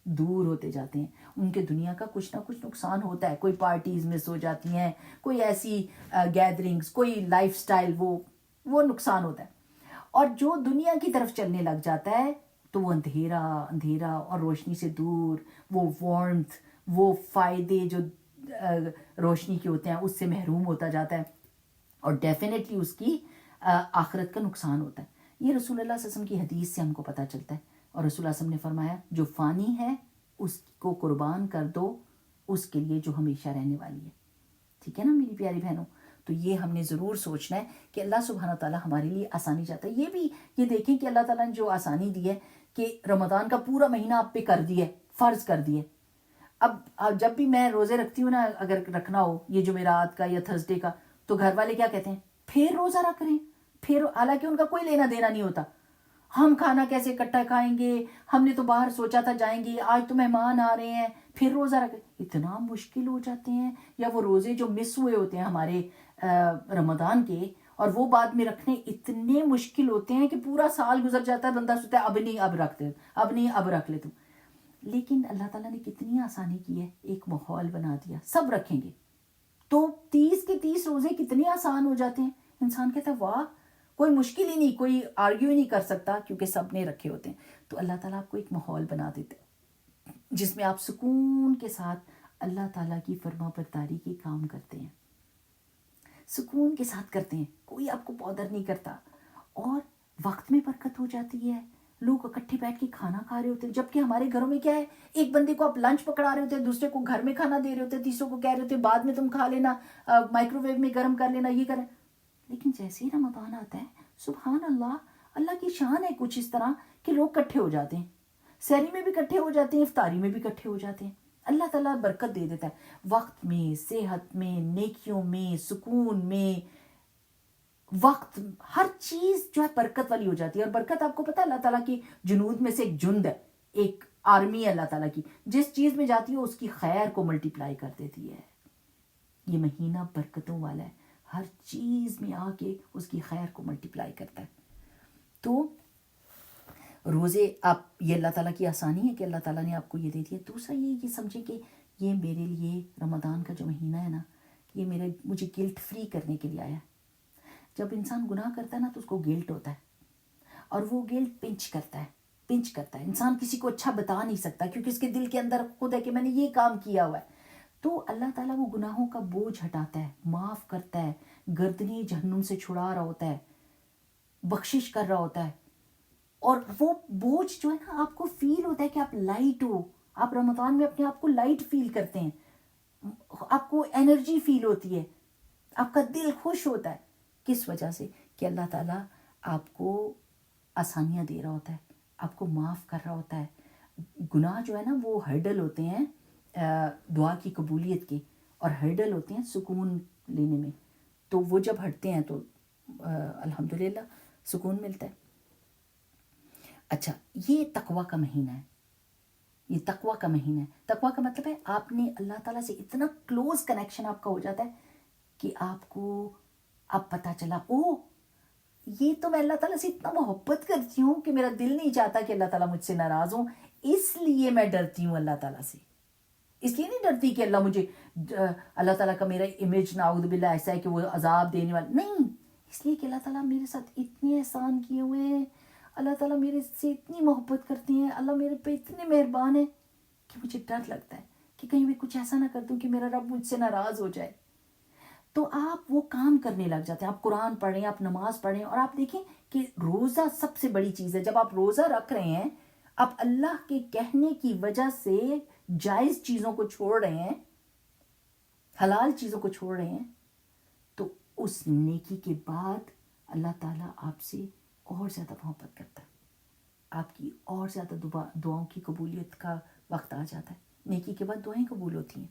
دور ہوتے جاتے ہیں. ان کے دنیا کا کچھ نہ کچھ نقصان ہوتا ہے. کوئی پارٹیز مس ہو جاتی ہیں، کوئی ایسی گیدرنگز، کوئی لائف سٹائل وہ نقصان ہوتا ہے. اور جو دنیا کی طرف چلنے لگ جاتا ہے تو وہ اندھیرا اور روشنی سے دور، وہ وارمتھ، وہ فائدے جو روشنی کے ہوتے ہیں اس سے محروم ہوتا جاتا ہے اور ڈیفینیٹلی اس کی آخرت کا نقصان ہوتا ہے. یہ رسول اللہ صلی اللہ علیہ وسلم کی حدیث سے ہم کو پتہ چلتا ہے. اور رسول اللہ صلی اللہ علیہ وسلم نے فرمایا جو فانی ہے اس کو قربان کر دو اس کے لیے جو ہمیشہ رہنے والی ہے. ٹھیک ہے نا میری پیاری بہنوں. تو یہ ہم نے ضرور سوچنا ہے کہ اللہ سبحانہ تعالیٰ ہمارے لیے آسانی چاہتا ہے. یہ بھی یہ دیکھیں کہ اللہ تعالیٰ نے جو آسانی دی ہے کہ رمضان کا پورا مہینہ آپ پہ کر دیا ہے، فرض کر دیا ہے. اب جب بھی میں روزے رکھتی ہوں نا، اگر رکھنا ہو یہ جمعرات کا یا تھرسڈے کا، تو گھر والے کیا کہتے ہیں، پھر روزہ رکھ رہے ہیں. پھر حالانکہ ان کا کوئی لینا دینا نہیں ہوتا. ہم کھانا کیسے اکٹھا کھائیں گے، ہم نے تو باہر سوچا تھا جائیں گے، آج تو مہمان آ رہے ہیں، پھر روزہ رکھ. اتنا مشکل ہو جاتے ہیں. یا وہ روزے جو مس ہوئے ہوتے ہیں ہمارے رمضان کے اور وہ بعد میں رکھنے اتنے مشکل ہوتے ہیں کہ پورا سال گزر جاتا ہے، بندہ سوچتا ہے اب نہیں اب رکھتے، اب نہیں اب رکھ لے تم. لیکن اللہ تعالیٰ نے کتنی آسانی کی ہے، ایک ماحول بنا دیا، سب رکھیں گے تو 30 کے 30 روزے کتنے آسان ہو جاتے ہیں. انسان کہتا ہے واہ، کوئی مشکل ہی نہیں، کوئی آرگیو ہی نہیں کر سکتا کیونکہ سب نے رکھے ہوتے ہیں. تو اللہ تعالیٰ آپ کو ایک ماحول بنا دیتے ہیں جس میں آپ سکون کے ساتھ اللہ تعالیٰ کی فرما برداری کے کام کرتے ہیں، سکون کے ساتھ کرتے ہیں، کوئی آپ کو بادر نہیں کرتا اور وقت میں برکت ہو جاتی ہے. لوگ اکٹھے بیٹھ کے کھانا کھا رہے ہوتے ہیں، جبکہ ہمارے گھروں میں کیا ہے، ایک بندے کو آپ لنچ پکڑا رہے ہوتے ہیں، دوسرے کو گھر میں کھانا دے رہے ہوتے ہیں، تیسروں کو کہہ رہے ہوتے ہیں بعد میں تم کھا لینا، مائکرو ویو میں گرم کر لینا، یہ کریں. لیکن جیسے ہی رمضان آتا ہے سبحان اللہ، اللہ کی شان ہے کچھ اس طرح کہ لوگ اکٹھے ہو جاتے ہیں، سحری میں بھی اکٹھے ہو جاتے ہیں، افطاری میں بھی اکٹھے ہو جاتے ہیں. اللہ تعالیٰ برکت دے دیتا ہے وقت میں، صحت میں، نیکیوں میں، سکون میں. وقت ہر چیز جو ہے برکت والی ہو جاتی ہے. اور برکت آپ کو پتہ ہے اللہ تعالیٰ کی جنود میں سے ایک جند ہے, ایک آرمی ہے اللہ تعالیٰ کی, جس چیز میں جاتی ہے اس کی خیر کو ملٹیپلائی کر دیتی ہے. یہ مہینہ برکتوں والا ہے, ہر چیز میں آ کے اس کی خیر کو ملٹیپلائی کرتا ہے. تو روزے آپ, یہ اللہ تعالیٰ کی آسانی ہے کہ اللہ تعالیٰ نے آپ کو یہ دے دیا. دوسرا یہ سمجھیں کہ یہ میرے لیے رمضان کا جو مہینہ ہے نا, یہ مجھے گلٹ فری کرنے کے لیے آیا. جب انسان گناہ کرتا ہے نا تو اس کو گلٹ ہوتا ہے, اور وہ گلٹ پنچ کرتا ہے. انسان کسی کو اچھا بتا نہیں سکتا کیونکہ اس کے دل کے اندر خود ہے کہ میں نے یہ کام کیا ہوا ہے. تو اللہ تعالیٰ وہ گناہوں کا بوجھ ہٹاتا ہے, معاف کرتا ہے, گردنی جہنم سے چھڑا رہا ہوتا ہے, بخشش کر رہا ہوتا ہے. اور وہ بوجھ جو ہے نا, آپ کو فیل ہوتا ہے کہ آپ لائٹ ہو. آپ رمضان میں اپنے آپ کو لائٹ فیل کرتے ہیں, آپ کو انرجی فیل ہوتی ہے, آپ کا دل خوش ہوتا ہے. کس وجہ سے؟ کہ اللہ تعالیٰ آپ کو آسانیاں دے رہا ہوتا ہے, آپ کو معاف کر رہا ہوتا ہے. گناہ جو ہے نا وہ ہرڈل ہوتے ہیں دعا کی قبولیت کے, اور ہرڈل ہوتے ہیں سکون لینے میں. تو وہ جب ہٹتے ہیں تو الحمدللہ سکون ملتا ہے. اچھا, یہ تقویٰ کا مہینہ ہے. یہ تقویٰ کا مہینہ ہے. تقویٰ کا مطلب ہے آپ نے اللہ تعالیٰ سے اتنا کلوز کنیکشن آپ کا ہو جاتا ہے کہ آپ کو اب پتہ چلا, یہ تو میں اللہ تعالیٰ سے اتنا محبت کرتی ہوں کہ میرا دل نہیں چاہتا کہ اللہ تعالیٰ مجھ سے ناراض ہوں, اس لیے میں ڈرتی ہوں اللہ تعالیٰ سے. اس لیے نہیں ڈرتی کہ اللہ تعالیٰ کا میرا امیج نعوذ باللہ ایسا ہے کہ وہ عذاب دینے والا, نہیں. اس لیے کہ اللہ تعالیٰ میرے ساتھ اتنے احسان کیے ہوئے ہیں, اللہ تعالیٰ میرے سے اتنی محبت کرتے ہیں, اللہ میرے پہ اتنے مہربان ہے کہ مجھے ڈر لگتا ہے کہ کہیں میں کچھ ایسا نہ کر دوں کہ میرا رب مجھ سے ناراض ہو جائے. تو آپ وہ کام کرنے لگ جاتے ہیں, آپ قرآن پڑھیں, آپ نماز پڑھیں, اور آپ دیکھیں کہ روزہ سب سے بڑی چیز ہے. جب آپ روزہ رکھ رہے ہیں, آپ اللہ کے کہنے کی وجہ سے جائز چیزوں کو چھوڑ رہے ہیں, حلال چیزوں کو چھوڑ رہے ہیں, تو اس نیکی کے بعد اللہ تعالیٰ آپ سے اور زیادہ محبت کرتا ہے. آپ کی اور زیادہ دعاؤں کی قبولیت کا وقت آ جاتا ہے. نیکی کے بعد دعائیں قبول ہوتی ہیں.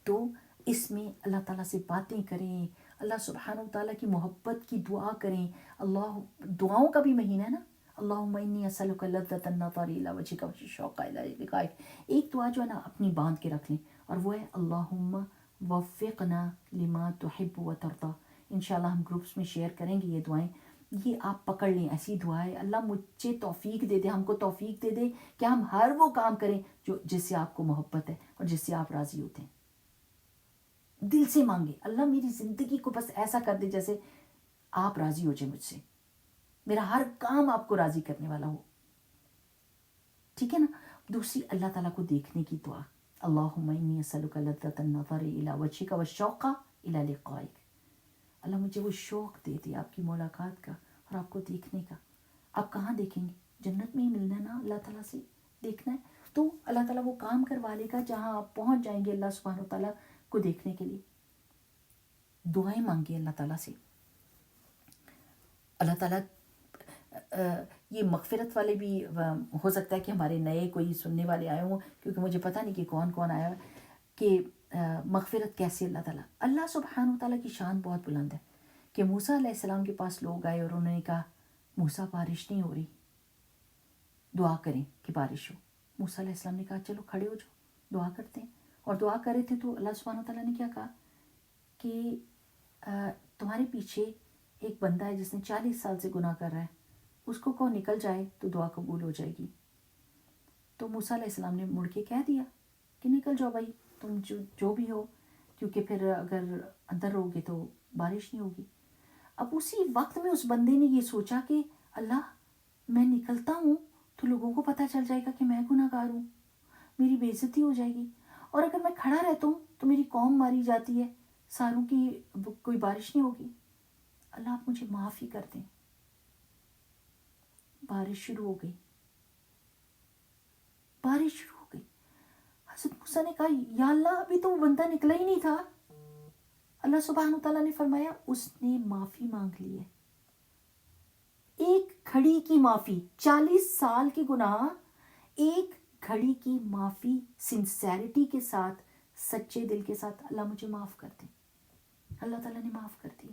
تو اس میں اللہ تعالیٰ سے باتیں کریں, اللہ سبحانہ وتعالیٰ کی محبت کی دعا کریں. اللہ دعاؤں کا بھی مہینہ ہے نا. اللہم انی اسألک لذۃ النظر الی وجہک والشوق الی لقائک. ایک دعا جو ہے نا اپنی باندھ کے رکھ لیں, اور وہ ہے اللہم وفقنا لما تحب وترضى. انشاءاللہ ہم گروپس میں شیئر کریں گے یہ دعائیں. یہ آپ پکڑ لیں, ایسی دعا ہے, اللہ مجھے توفیق دے دے, ہم کو توفیق دے دے کہ ہم ہر وہ کام کریں جس سے آپ کو محبت ہے اور جس سے آپ راضی ہوتے ہیں. دل سے مانگے, اللہ میری زندگی کو بس ایسا کر دے جیسے آپ راضی ہو جائیں مجھ سے, میرا ہر کام آپ کو راضی کرنے والا ہو. ٹھیک ہے نا. دوسری, اللہ تعالیٰ کو دیکھنے کی دعا, اللہم انی اسألک لذۃ النظر الی وجہک والشوق الی لقائک. اللہ مجھے وہ شوق دے دے آپ کی ملاقات کا اور آپ کو دیکھنے کا. آپ کہاں دیکھیں گے؟ جنت میں ہی ملنا ہے نا, اللہ تعالیٰ سے دیکھنا ہے. تو اللہ تعالیٰ وہ کام کروا لے گا جہاں آپ پہنچ جائیں گے اللہ سبحانہ وتعالیٰ کو دیکھنے کے لیے. دعائیں مانگے اللہ تعالیٰ سے. اللہ تعالیٰ یہ مغفرت والے بھی ہو سکتا ہے کہ ہمارے نئے کوئی سننے والے آئے ہوں, کیونکہ مجھے پتہ نہیں کہ کون کون آیا ہے, کہ مغفرت کیسے اللہ سبحانہ وتعالیٰ کی شان بہت بلند ہے. کہ موسیٰ علیہ السلام کے پاس لوگ آئے اور انہوں نے کہا موسیٰ بارش نہیں ہو رہی, دعا کریں کہ بارش ہو. موسیٰ علیہ السلام نے کہا چلو کھڑے ہو جاؤ, دعا کرتے ہیں. اور دعا کر رہے تھے تو اللہ سبحانہ وتعالیٰ نے کیا کہا کہ تمہارے پیچھے ایک بندہ ہے جس نے 40 سال سے گناہ کر رہا ہے, اس کو کہو نکل جائے تو دعا قبول ہو جائے گی. تو موسیٰ علیہ السلام نے مڑ کے کہہ دیا کہ نکل جاؤ بھائی, تم جو بھی ہو, کیونکہ پھر اگر اندر رہو گے تو بارش نہیں ہوگی. اب اسی وقت میں اس بندے نے یہ سوچا کہ اللہ میں نکلتا ہوں تو لوگوں کو پتہ چل جائے گا کہ میں گناہ گار ہوں, میری بے عزتی ہو جائے گی, اور اگر میں کھڑا رہتا ہوں تو میری قوم ماری جاتی ہے, ساروں کی کوئی بارش نہیں ہوگی. اللہ آپ مجھے معاف ہی کر دیں. بارش شروع ہو گئی. حضرت موسیٰ نے کہا یا اللہ ابھی تو وہ بندہ نکلا ہی نہیں تھا. اللہ سبحانہ وتعالیٰ نے فرمایا اس نے معافی مانگ لی ہے. ایک گھڑی کی معافی, 40 سال کے گناہ, ایک گھڑی کی معافی سنسیریٹی کے ساتھ, سچے دل کے ساتھ, اللہ مجھے معاف کر دے. اللہ تعالیٰ نے معاف کر دیا.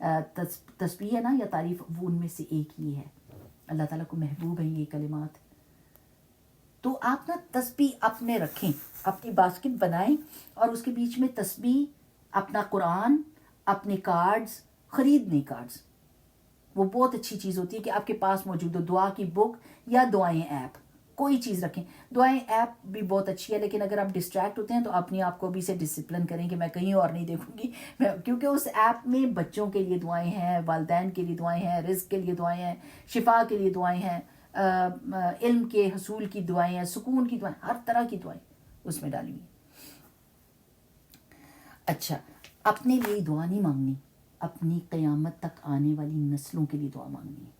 تسبیح ہے نا یا تعریف، وہ ان میں سے ایک ہی ہے. اللہ تعالیٰ کو محبوب ہیں یہ کلمات. تو آپ نا تسبیح اپنے رکھیں، اپنی باسکٹ بنائیں اور اس کے بیچ میں تسبیح، اپنا قرآن، اپنے کارڈز، خریدنے کارڈز، وہ بہت اچھی چیز ہوتی ہے کہ آپ کے پاس موجود ہو. دعا کی بک یا دعائیں ایپ، کوئی چیز رکھیں. دعائیں ایپ بھی بہت اچھی ہے، لیکن اگر آپ ڈسٹریکٹ ہوتے ہیں تو اپنے آپ کو بھی سے ڈسپلن کریں کہ میں کہیں اور نہیں دیکھوں گی، کیونکہ اس ایپ میں بچوں کے لیے دعائیں ہیں، والدین کے لیے دعائیں ہیں، رزق کے لیے دعائیں ہیں، شفا کے لیے دعائیں ہیں، علم کے حصول کی دعائیں ہیں، سکون کی دعائیں، ہر طرح کی دعائیں اس میں ڈالی ہوئی. اچھا، اپنے لیے دعا نہیں مانگنی، اپنی قیامت تک آنے والی نسلوں کے لیے دعا مانگنی ہے.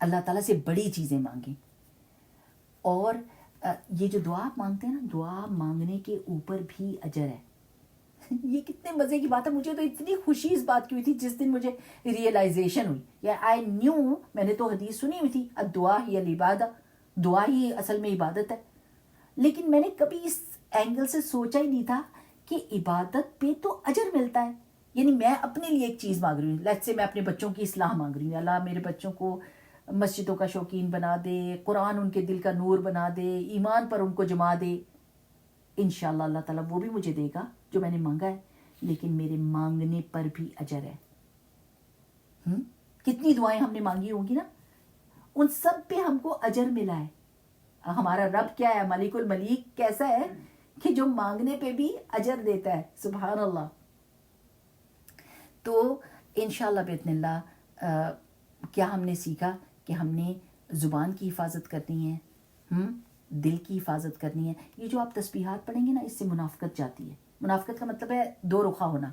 اللہ تعالیٰ سے بڑی چیزیں مانگیں. اور یہ جو دعا آپ مانگتے ہیں نا، دعا مانگنے کے اوپر بھی اجر ہے. یہ کتنے مزے کی بات ہے. مجھے تو اتنی خوشی اس بات کی ہوئی تھی جس دن مجھے ریئلائزیشن ہوئی، یا آئی نیو، میں نے تو حدیث سنی ہوئی تھی الدعا ہی العبادہ، دعا ہی اصل میں عبادت ہے، لیکن میں نے کبھی اس اینگل سے سوچا ہی نہیں تھا کہ عبادت پہ تو اجر ملتا ہے. یعنی میں اپنے لیے ایک چیز مانگ رہی ہوں، لیٹس سے میں اپنے بچوں کی اصلاح مانگ رہی ہوں، اللہ میرے بچوں کو مسجدوں کا شوقین بنا دے، قرآن ان کے دل کا نور بنا دے، ایمان پر ان کو جما دے. انشاءاللہ اللہ تعالیٰ وہ بھی مجھے دے گا جو میں نے مانگا ہے، لیکن میرے مانگنے پر بھی اجر ہے. کتنی دعائیں ہم نے مانگی ہوں گی نا، ان سب پہ ہم کو اجر ملا ہے. ہمارا رب کیا ہے، ملک الملیک کیسا ہے کہ جو مانگنے پہ بھی اجر دیتا ہے. سبحان اللہ. تو انشاءاللہ باذن اللہ کیا ہم نے سیکھا کہ ہم نے زبان کی حفاظت کرنی ہے، دل کی حفاظت کرنی ہے. یہ جو آپ تسبیحات پڑھیں گے نا، اس سے منافقت جاتی ہے. منافقت کا مطلب ہے دو رخا ہونا،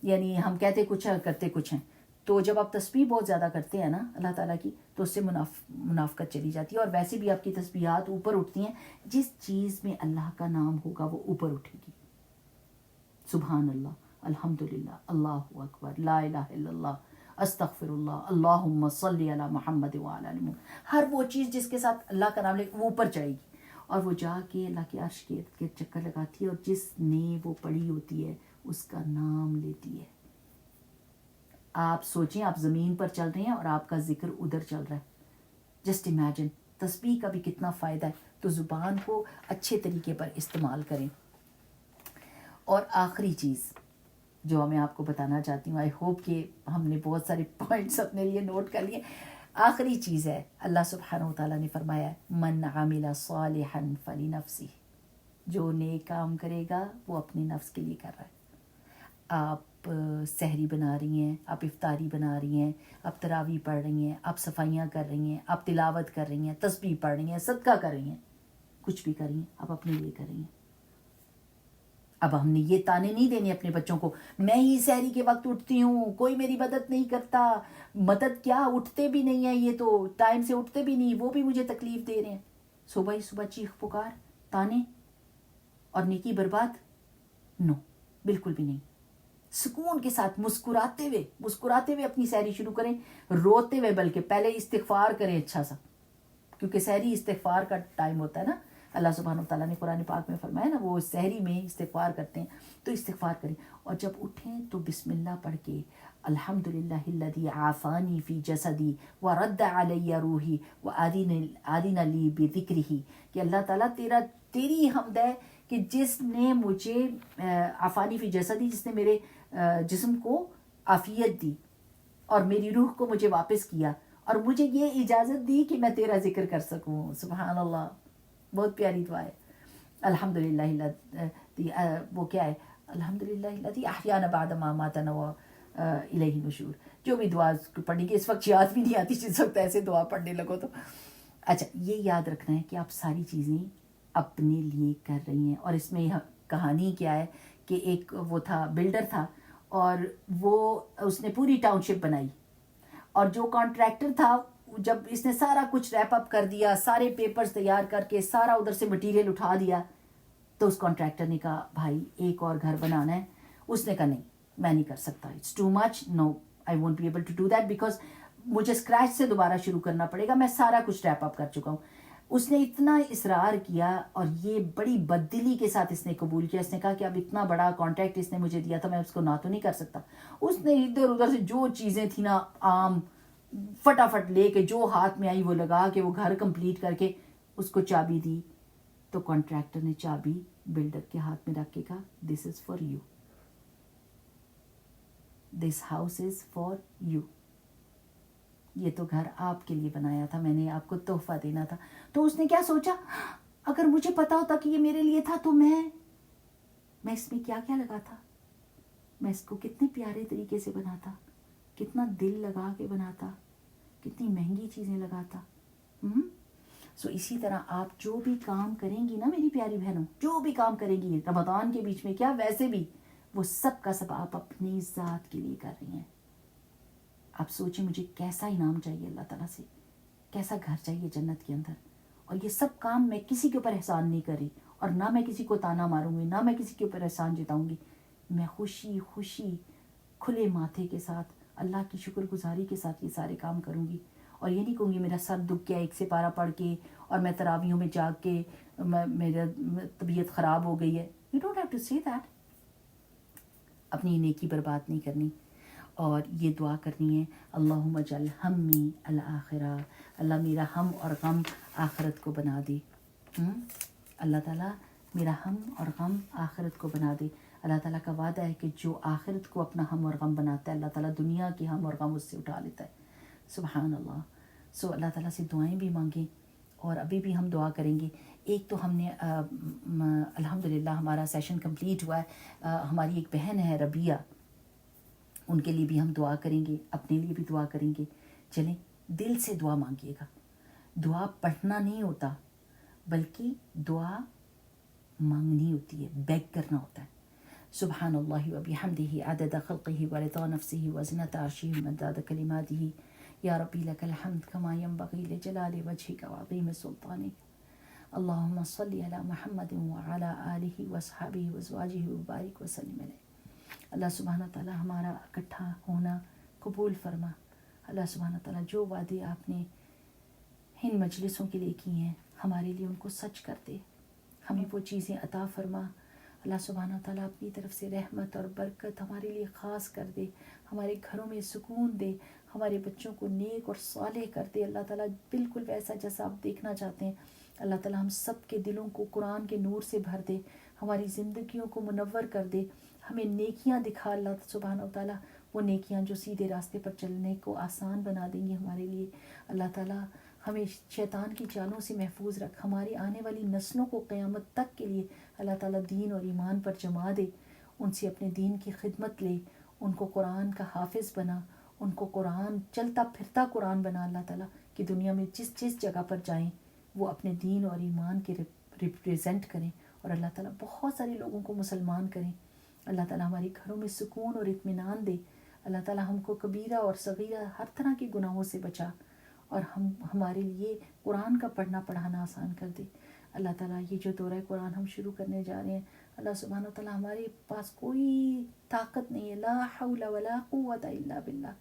یعنی ہم کہتے کچھ ہے کرتے کچھ ہیں. تو جب آپ تسبیح بہت زیادہ کرتے ہیں نا اللہ تعالیٰ کی، تو اس سے منافقت چلی جاتی ہے. اور ویسے بھی آپ کی تسبیحات اوپر اٹھتی ہیں، جس چیز میں اللہ کا نام ہوگا وہ اوپر اٹھے گی. سبحان اللہ، الحمدللہ، اللہ اکبر، لا الہ الا اللہ، استغفر اللہ، اللہم صلی علی محمد وعلی آل محمد. ہر وہ چیز جس کے ساتھ اللہ کا نام لے وہ اوپر چڑھے گی اور وہ جا کے اللہ کے عرش کے ارد گرد چکر لگاتی ہے، اور جس نے وہ پڑھی ہوتی ہے اس کا نام لیتی ہے. آپ سوچیں، آپ زمین پر چل رہے ہیں اور آپ کا ذکر ادھر چل رہا ہے. Just imagine. تسبیح کا بھی کتنا فائدہ ہے. تو زبان کو اچھے طریقے پر استعمال کریں. اور آخری چیز جو میں آپ کو بتانا چاہتی ہوں، آئی ہوپ کہ ہم نے بہت سارے پوائنٹس اپنے لیے نوٹ کر لیے. آخری چیز ہے، اللہ سبحانہ و تعالیٰ نے فرمایا ہے من عمل صالحا فلنفسہ، جو نیک کام کرے گا وہ اپنے نفس کے لیے کر رہا ہے. آپ سحری بنا رہی ہیں، آپ افطاری بنا رہی ہیں، آپ تراویح پڑھ رہی ہیں، آپ صفائیاں کر رہی ہیں، آپ تلاوت کر رہی ہیں، تسبیح پڑھ رہی ہیں، صدقہ کر رہی ہیں، کچھ بھی کر رہی ہیں، آپ اپنے لیے کر رہی ہیں. اب ہم نے یہ تانے نہیں دینے اپنے بچوں کو، میں ہی سحری کے وقت اٹھتی ہوں، کوئی میری مدد نہیں کرتا. مدد کیا، اٹھتے بھی نہیں ہیں، یہ تو ٹائم سے اٹھتے بھی نہیں، وہ بھی مجھے تکلیف دے رہے ہیں. صبح ہی صبح چیخ پکار، تانے اور نیکی برباد، نو، بالکل بھی نہیں. سکون کے ساتھ مسکراتے ہوئے اپنی سحری شروع کریں، روتے ہوئے بلکہ پہلے استغفار کریں اچھا سا، کیونکہ سحری استغفار کا ٹائم ہوتا ہے نا. اللہ سبحانہ وتعالیٰ نے قرآن پاک میں فرمایا نا، وہ سحری میں استغفار کرتے ہیں، تو استغفار کریں. اور جب اٹھیں تو بسم اللہ پڑھ کے الحمدللہ الذی عافانی فی جسدی ورد علی روحی وآذن لی بذکرہ، کہ اللہ تعالیٰ تیری حمد ہے کہ جس نے مجھے عافانی فی جسدی، جس نے میرے جسم کو عافیت دی اور میری روح کو مجھے واپس کیا اور مجھے یہ اجازت دی کہ میں تیرا ذکر کر سکوں. سبحان اللہ، بہت پیاری دعا ہے. الحمدللہ، وہ کیا ہے، الحمدللہ الذی احیانا بعد ما اماتنا والیہ النشور. جو بھی دعا پڑھنے کی اس وقت یاد بھی نہیں آتی، جس وقت ایسے دعا پڑھنے لگو تو. اچھا، یہ یاد رکھنا ہے کہ آپ ساری چیزیں اپنے لیے کر رہی ہیں. اور اس میں کہانی کیا ہے کہ ایک وہ تھا، بلڈر تھا، اور وہ اس نے پوری ٹاؤن شپ بنائی، اور جو کانٹریکٹر تھا جب اس نے سارا کچھ ریپ اپ کر دیا، سارے پیپرز تیار کر کے سارا ادھر سے مٹیریل اٹھا دیا، تو اس کانٹریکٹر نے کہا بھائی ایک اور گھر بنانا ہے. اس نے کہا نہیں، میں نہیں کر سکتا، it's too much, no I won't be able to do that, because مجھے اسکریچ سے دوبارہ شروع کرنا پڑے گا، میں سارا کچھ ریپ اپ کر چکا ہوں. اس نے اتنا اصرار کیا اور یہ بڑی بددلی کے ساتھ اس نے قبول کیا. اس نے کہا کہ اب اتنا بڑا کانٹریکٹ اس نے مجھے دیا تھا, میں اس کو نہ تو نہیں کر سکتا. اس نے ادھر ادھر سے جو چیزیں تھیں نا عام فٹافٹ لے کے جو ہاتھ میں آئی وہ لگا کے وہ گھر کمپلیٹ کر کے اس کو چابی دی. تو کانٹریکٹر نے چابی بلڈر کے ہاتھ میں رکھ کے کہا this is for you, this house is for you, یہ تو گھر آپ کے لیے بنایا تھا, میں نے آپ کو تحفہ دینا تھا. تو اس نے کیا سوچا, اگر مجھے پتا ہوتا کہ یہ میرے لیے تھا تو میں اس میں کیا کیا لگاتا, میں اس کو کتنے پیارے طریقے سے بناتا, کتنا دل لگا کے بناتا, کتنی مہنگی چیزیں لگاتا. سو اسی طرح آپ جو بھی کام کریں گی نا میری پیاری بہنوں, جو بھی کام کریں گی رمضان کے بیچ میں کیا ویسے بھی, وہ سب کا سب آپ اپنی ذات کے لیے کر رہی ہیں. آپ سوچیں مجھے کیسا انعام چاہیے اللہ تعالیٰ سے, کیسا گھر چاہیے جنت کے اندر, اور یہ سب کام میں کسی کے اوپر احسان نہیں کر رہی, اور نہ میں کسی کو تانا ماروں گی, نہ میں کسی کے اوپر احسان جتاؤں گی. میں خوشی خوشی کھلے ماتھے کے ساتھ اللہ کی شکر گزاری کے ساتھ یہ سارے کام کروں گی. اور یہ نہیں کہوں گی میرا سر دکھ گیا ایک سے پارہ پڑھ کے اور میں تراویحوں میں جاگ کے میرا طبیعت خراب ہو گئی ہے. یو ڈونٹ ہیو ٹو سے دیٹ. اپنی نیکی برباد نہیں کرنی, اور یہ دعا کرنی ہے اللہم اجعل ہمی الآخرہ, اللہ میرا ہم اور غم آخرت کو بنا دے. اللہ تعالیٰ میرا ہم اور غم آخرت کو بنا دے. اللہ تعالیٰ کا وعدہ ہے کہ جو آخرت کو اپنا ہم اور غم بناتا ہے اللہ تعالیٰ دنیا کی ہم اور غم اس سے اٹھا لیتا ہے. سبحان اللہ. سو اللہ تعالیٰ سے دعائیں بھی مانگیں, اور ابھی بھی ہم دعا کریں گے. ایک تو ہم نے الحمدللہ ہمارا سیشن کمپلیٹ ہوا ہے. ہماری ایک بہن ہے ربیہ, ان کے لیے بھی ہم دعا کریں گے, اپنے لیے بھی دعا کریں گے. چلیں دل سے دعا مانگیے گا. دعا پڑھنا نہیں ہوتا بلکہ دعا مانگنی ہوتی ہے, بیگ کرنا ہوتا ہے. سبحان اللہ و بحمدہ عدد خلقہ ورضا نفسہ وزنۃ عرشہ ومداد کلماتہ. یا ربی لک الحمد کما ینبغی لجلال وجہک وعظیم سلطانک. اللہم صلی علی محمد وعلی آلہ وصحبہ وازواجہ وبارک وسلم علیہ. اللہ سبحانہ تعالیٰ ہمارا اکٹھا ہونا قبول فرما. اللہ سبحانہ تعالیٰ جو وعدے آپ نے ان مجلسوں کے لیے کی ہیں ہمارے لیے ان کو سچ کر دے, ہمیں وہ چیزیں عطا فرما. اللہ سبحانہ تعالیٰ اپنی طرف سے رحمت اور برکت ہمارے لیے خاص کر دے, ہمارے گھروں میں سکون دے, ہمارے بچوں کو نیک اور صالح کر دے. اللہ تعالیٰ بالکل ویسا جیسا آپ دیکھنا چاہتے ہیں. اللہ تعالیٰ ہم سب کے دلوں کو قرآن کے نور سے بھر دے, ہماری زندگیوں کو منور کر دے, ہمیں نیکیاں دکھا اللہ سبحانہ تعالیٰ, وہ نیکیاں جو سیدھے راستے پر چلنے کو آسان بنا دیں گی ہمارے لیے. اللہ تعالیٰ ہمیں شیطان کی چالوں سے محفوظ رکھ, ہماری آنے والی نسلوں کو قیامت تک کے لیے اللہ تعالیٰ دین اور ایمان پر جما دے, ان سے اپنے دین کی خدمت لے, ان کو قرآن کا حافظ بنا, ان کو قرآن چلتا پھرتا قرآن بنا. اللہ تعالیٰ کہ دنیا میں جس جس جگہ پر جائیں وہ اپنے دین اور ایمان کے ریپریزنٹ کریں, اور اللہ تعالیٰ بہت سارے لوگوں کو مسلمان کریں. اللہ تعالیٰ ہمارے گھروں میں سکون اور اطمینان دے. اللہ تعالیٰ ہم کو کبیرہ اور صغیرہ ہر طرح کے گناہوں سے بچا, اور ہمارے لیے قرآن کا پڑھنا پڑھانا آسان کر دے. اللہ تعالیٰ یہ جو دورہ قرآن ہم شروع کرنے جا رہے ہیں, اللہ سبحانہ تعالیٰ ہمارے پاس کوئی طاقت نہیں ہے, لا حول ولا قوت الا باللہ,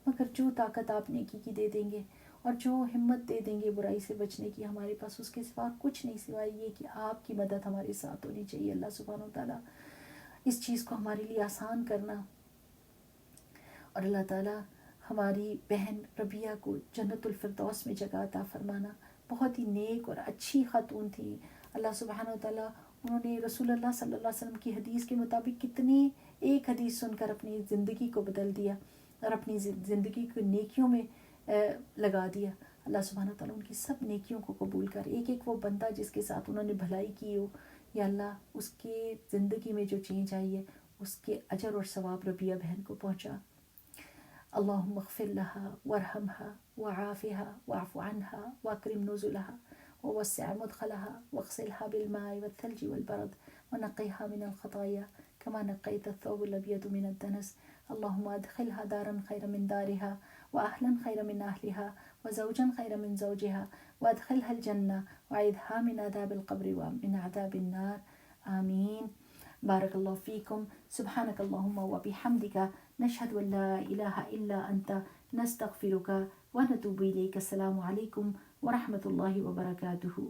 مگر جو طاقت آپ نیکی کی دے دیں گے اور جو ہمت دے دیں گے برائی سے بچنے کی, ہمارے پاس اس کے سوا کچھ نہیں سوائے یہ کہ آپ کی مدد ہمارے ساتھ ہونی چاہیے. اللہ سبحانہ تعالیٰ اس چیز کو ہمارے لیے آسان کرنا. اور اللہ تعالیٰ ہماری بہن ربیہ کو جنت الفردوس میں جگہ عطا فرمانا. بہت ہی نیک اور اچھی خاتون تھی. اللہ سبحانہ تعالیٰ انہوں نے رسول اللہ صلی اللہ علیہ وسلم کی حدیث کے مطابق کتنی ایک حدیث سن کر اپنی زندگی کو بدل دیا اور اپنی زندگی کو نیکیوں میں لگا دیا. اللہ سبحانہ تعالیٰ ان کی سب نیکیوں کو قبول کر. ایک ایک وہ بندہ جس کے ساتھ انہوں نے بھلائی کی ہو, یا اللہ اس کے زندگی میں جو چینج آئی ہے اس کے اجر اور ثواب ربیہ بہن کو پہنچا. اللہم اغفر لها وارحمها وعافها واعف عنها واکرم نزلها ووسع مدخلها واغسلها بالماء والثلج والبرد ونقها من الخطايا كما نقيت الثوب الأبيض من الدنس. اللهم ادخلها دارا خيرا من دارها وأهلا خيرا من أهلها وزوجا خيرا من زوجها وادخلها الجنة وعيدها من عذاب القبر ومن عذاب النار. آمين. بارك الله فيكم. سبحانك اللهم وبحمدك نشهد أن لا إله إلا أنت نستغفرك ونتوب إليك. السلام عليكم ورحمۃ اللہ وبرکاتہ.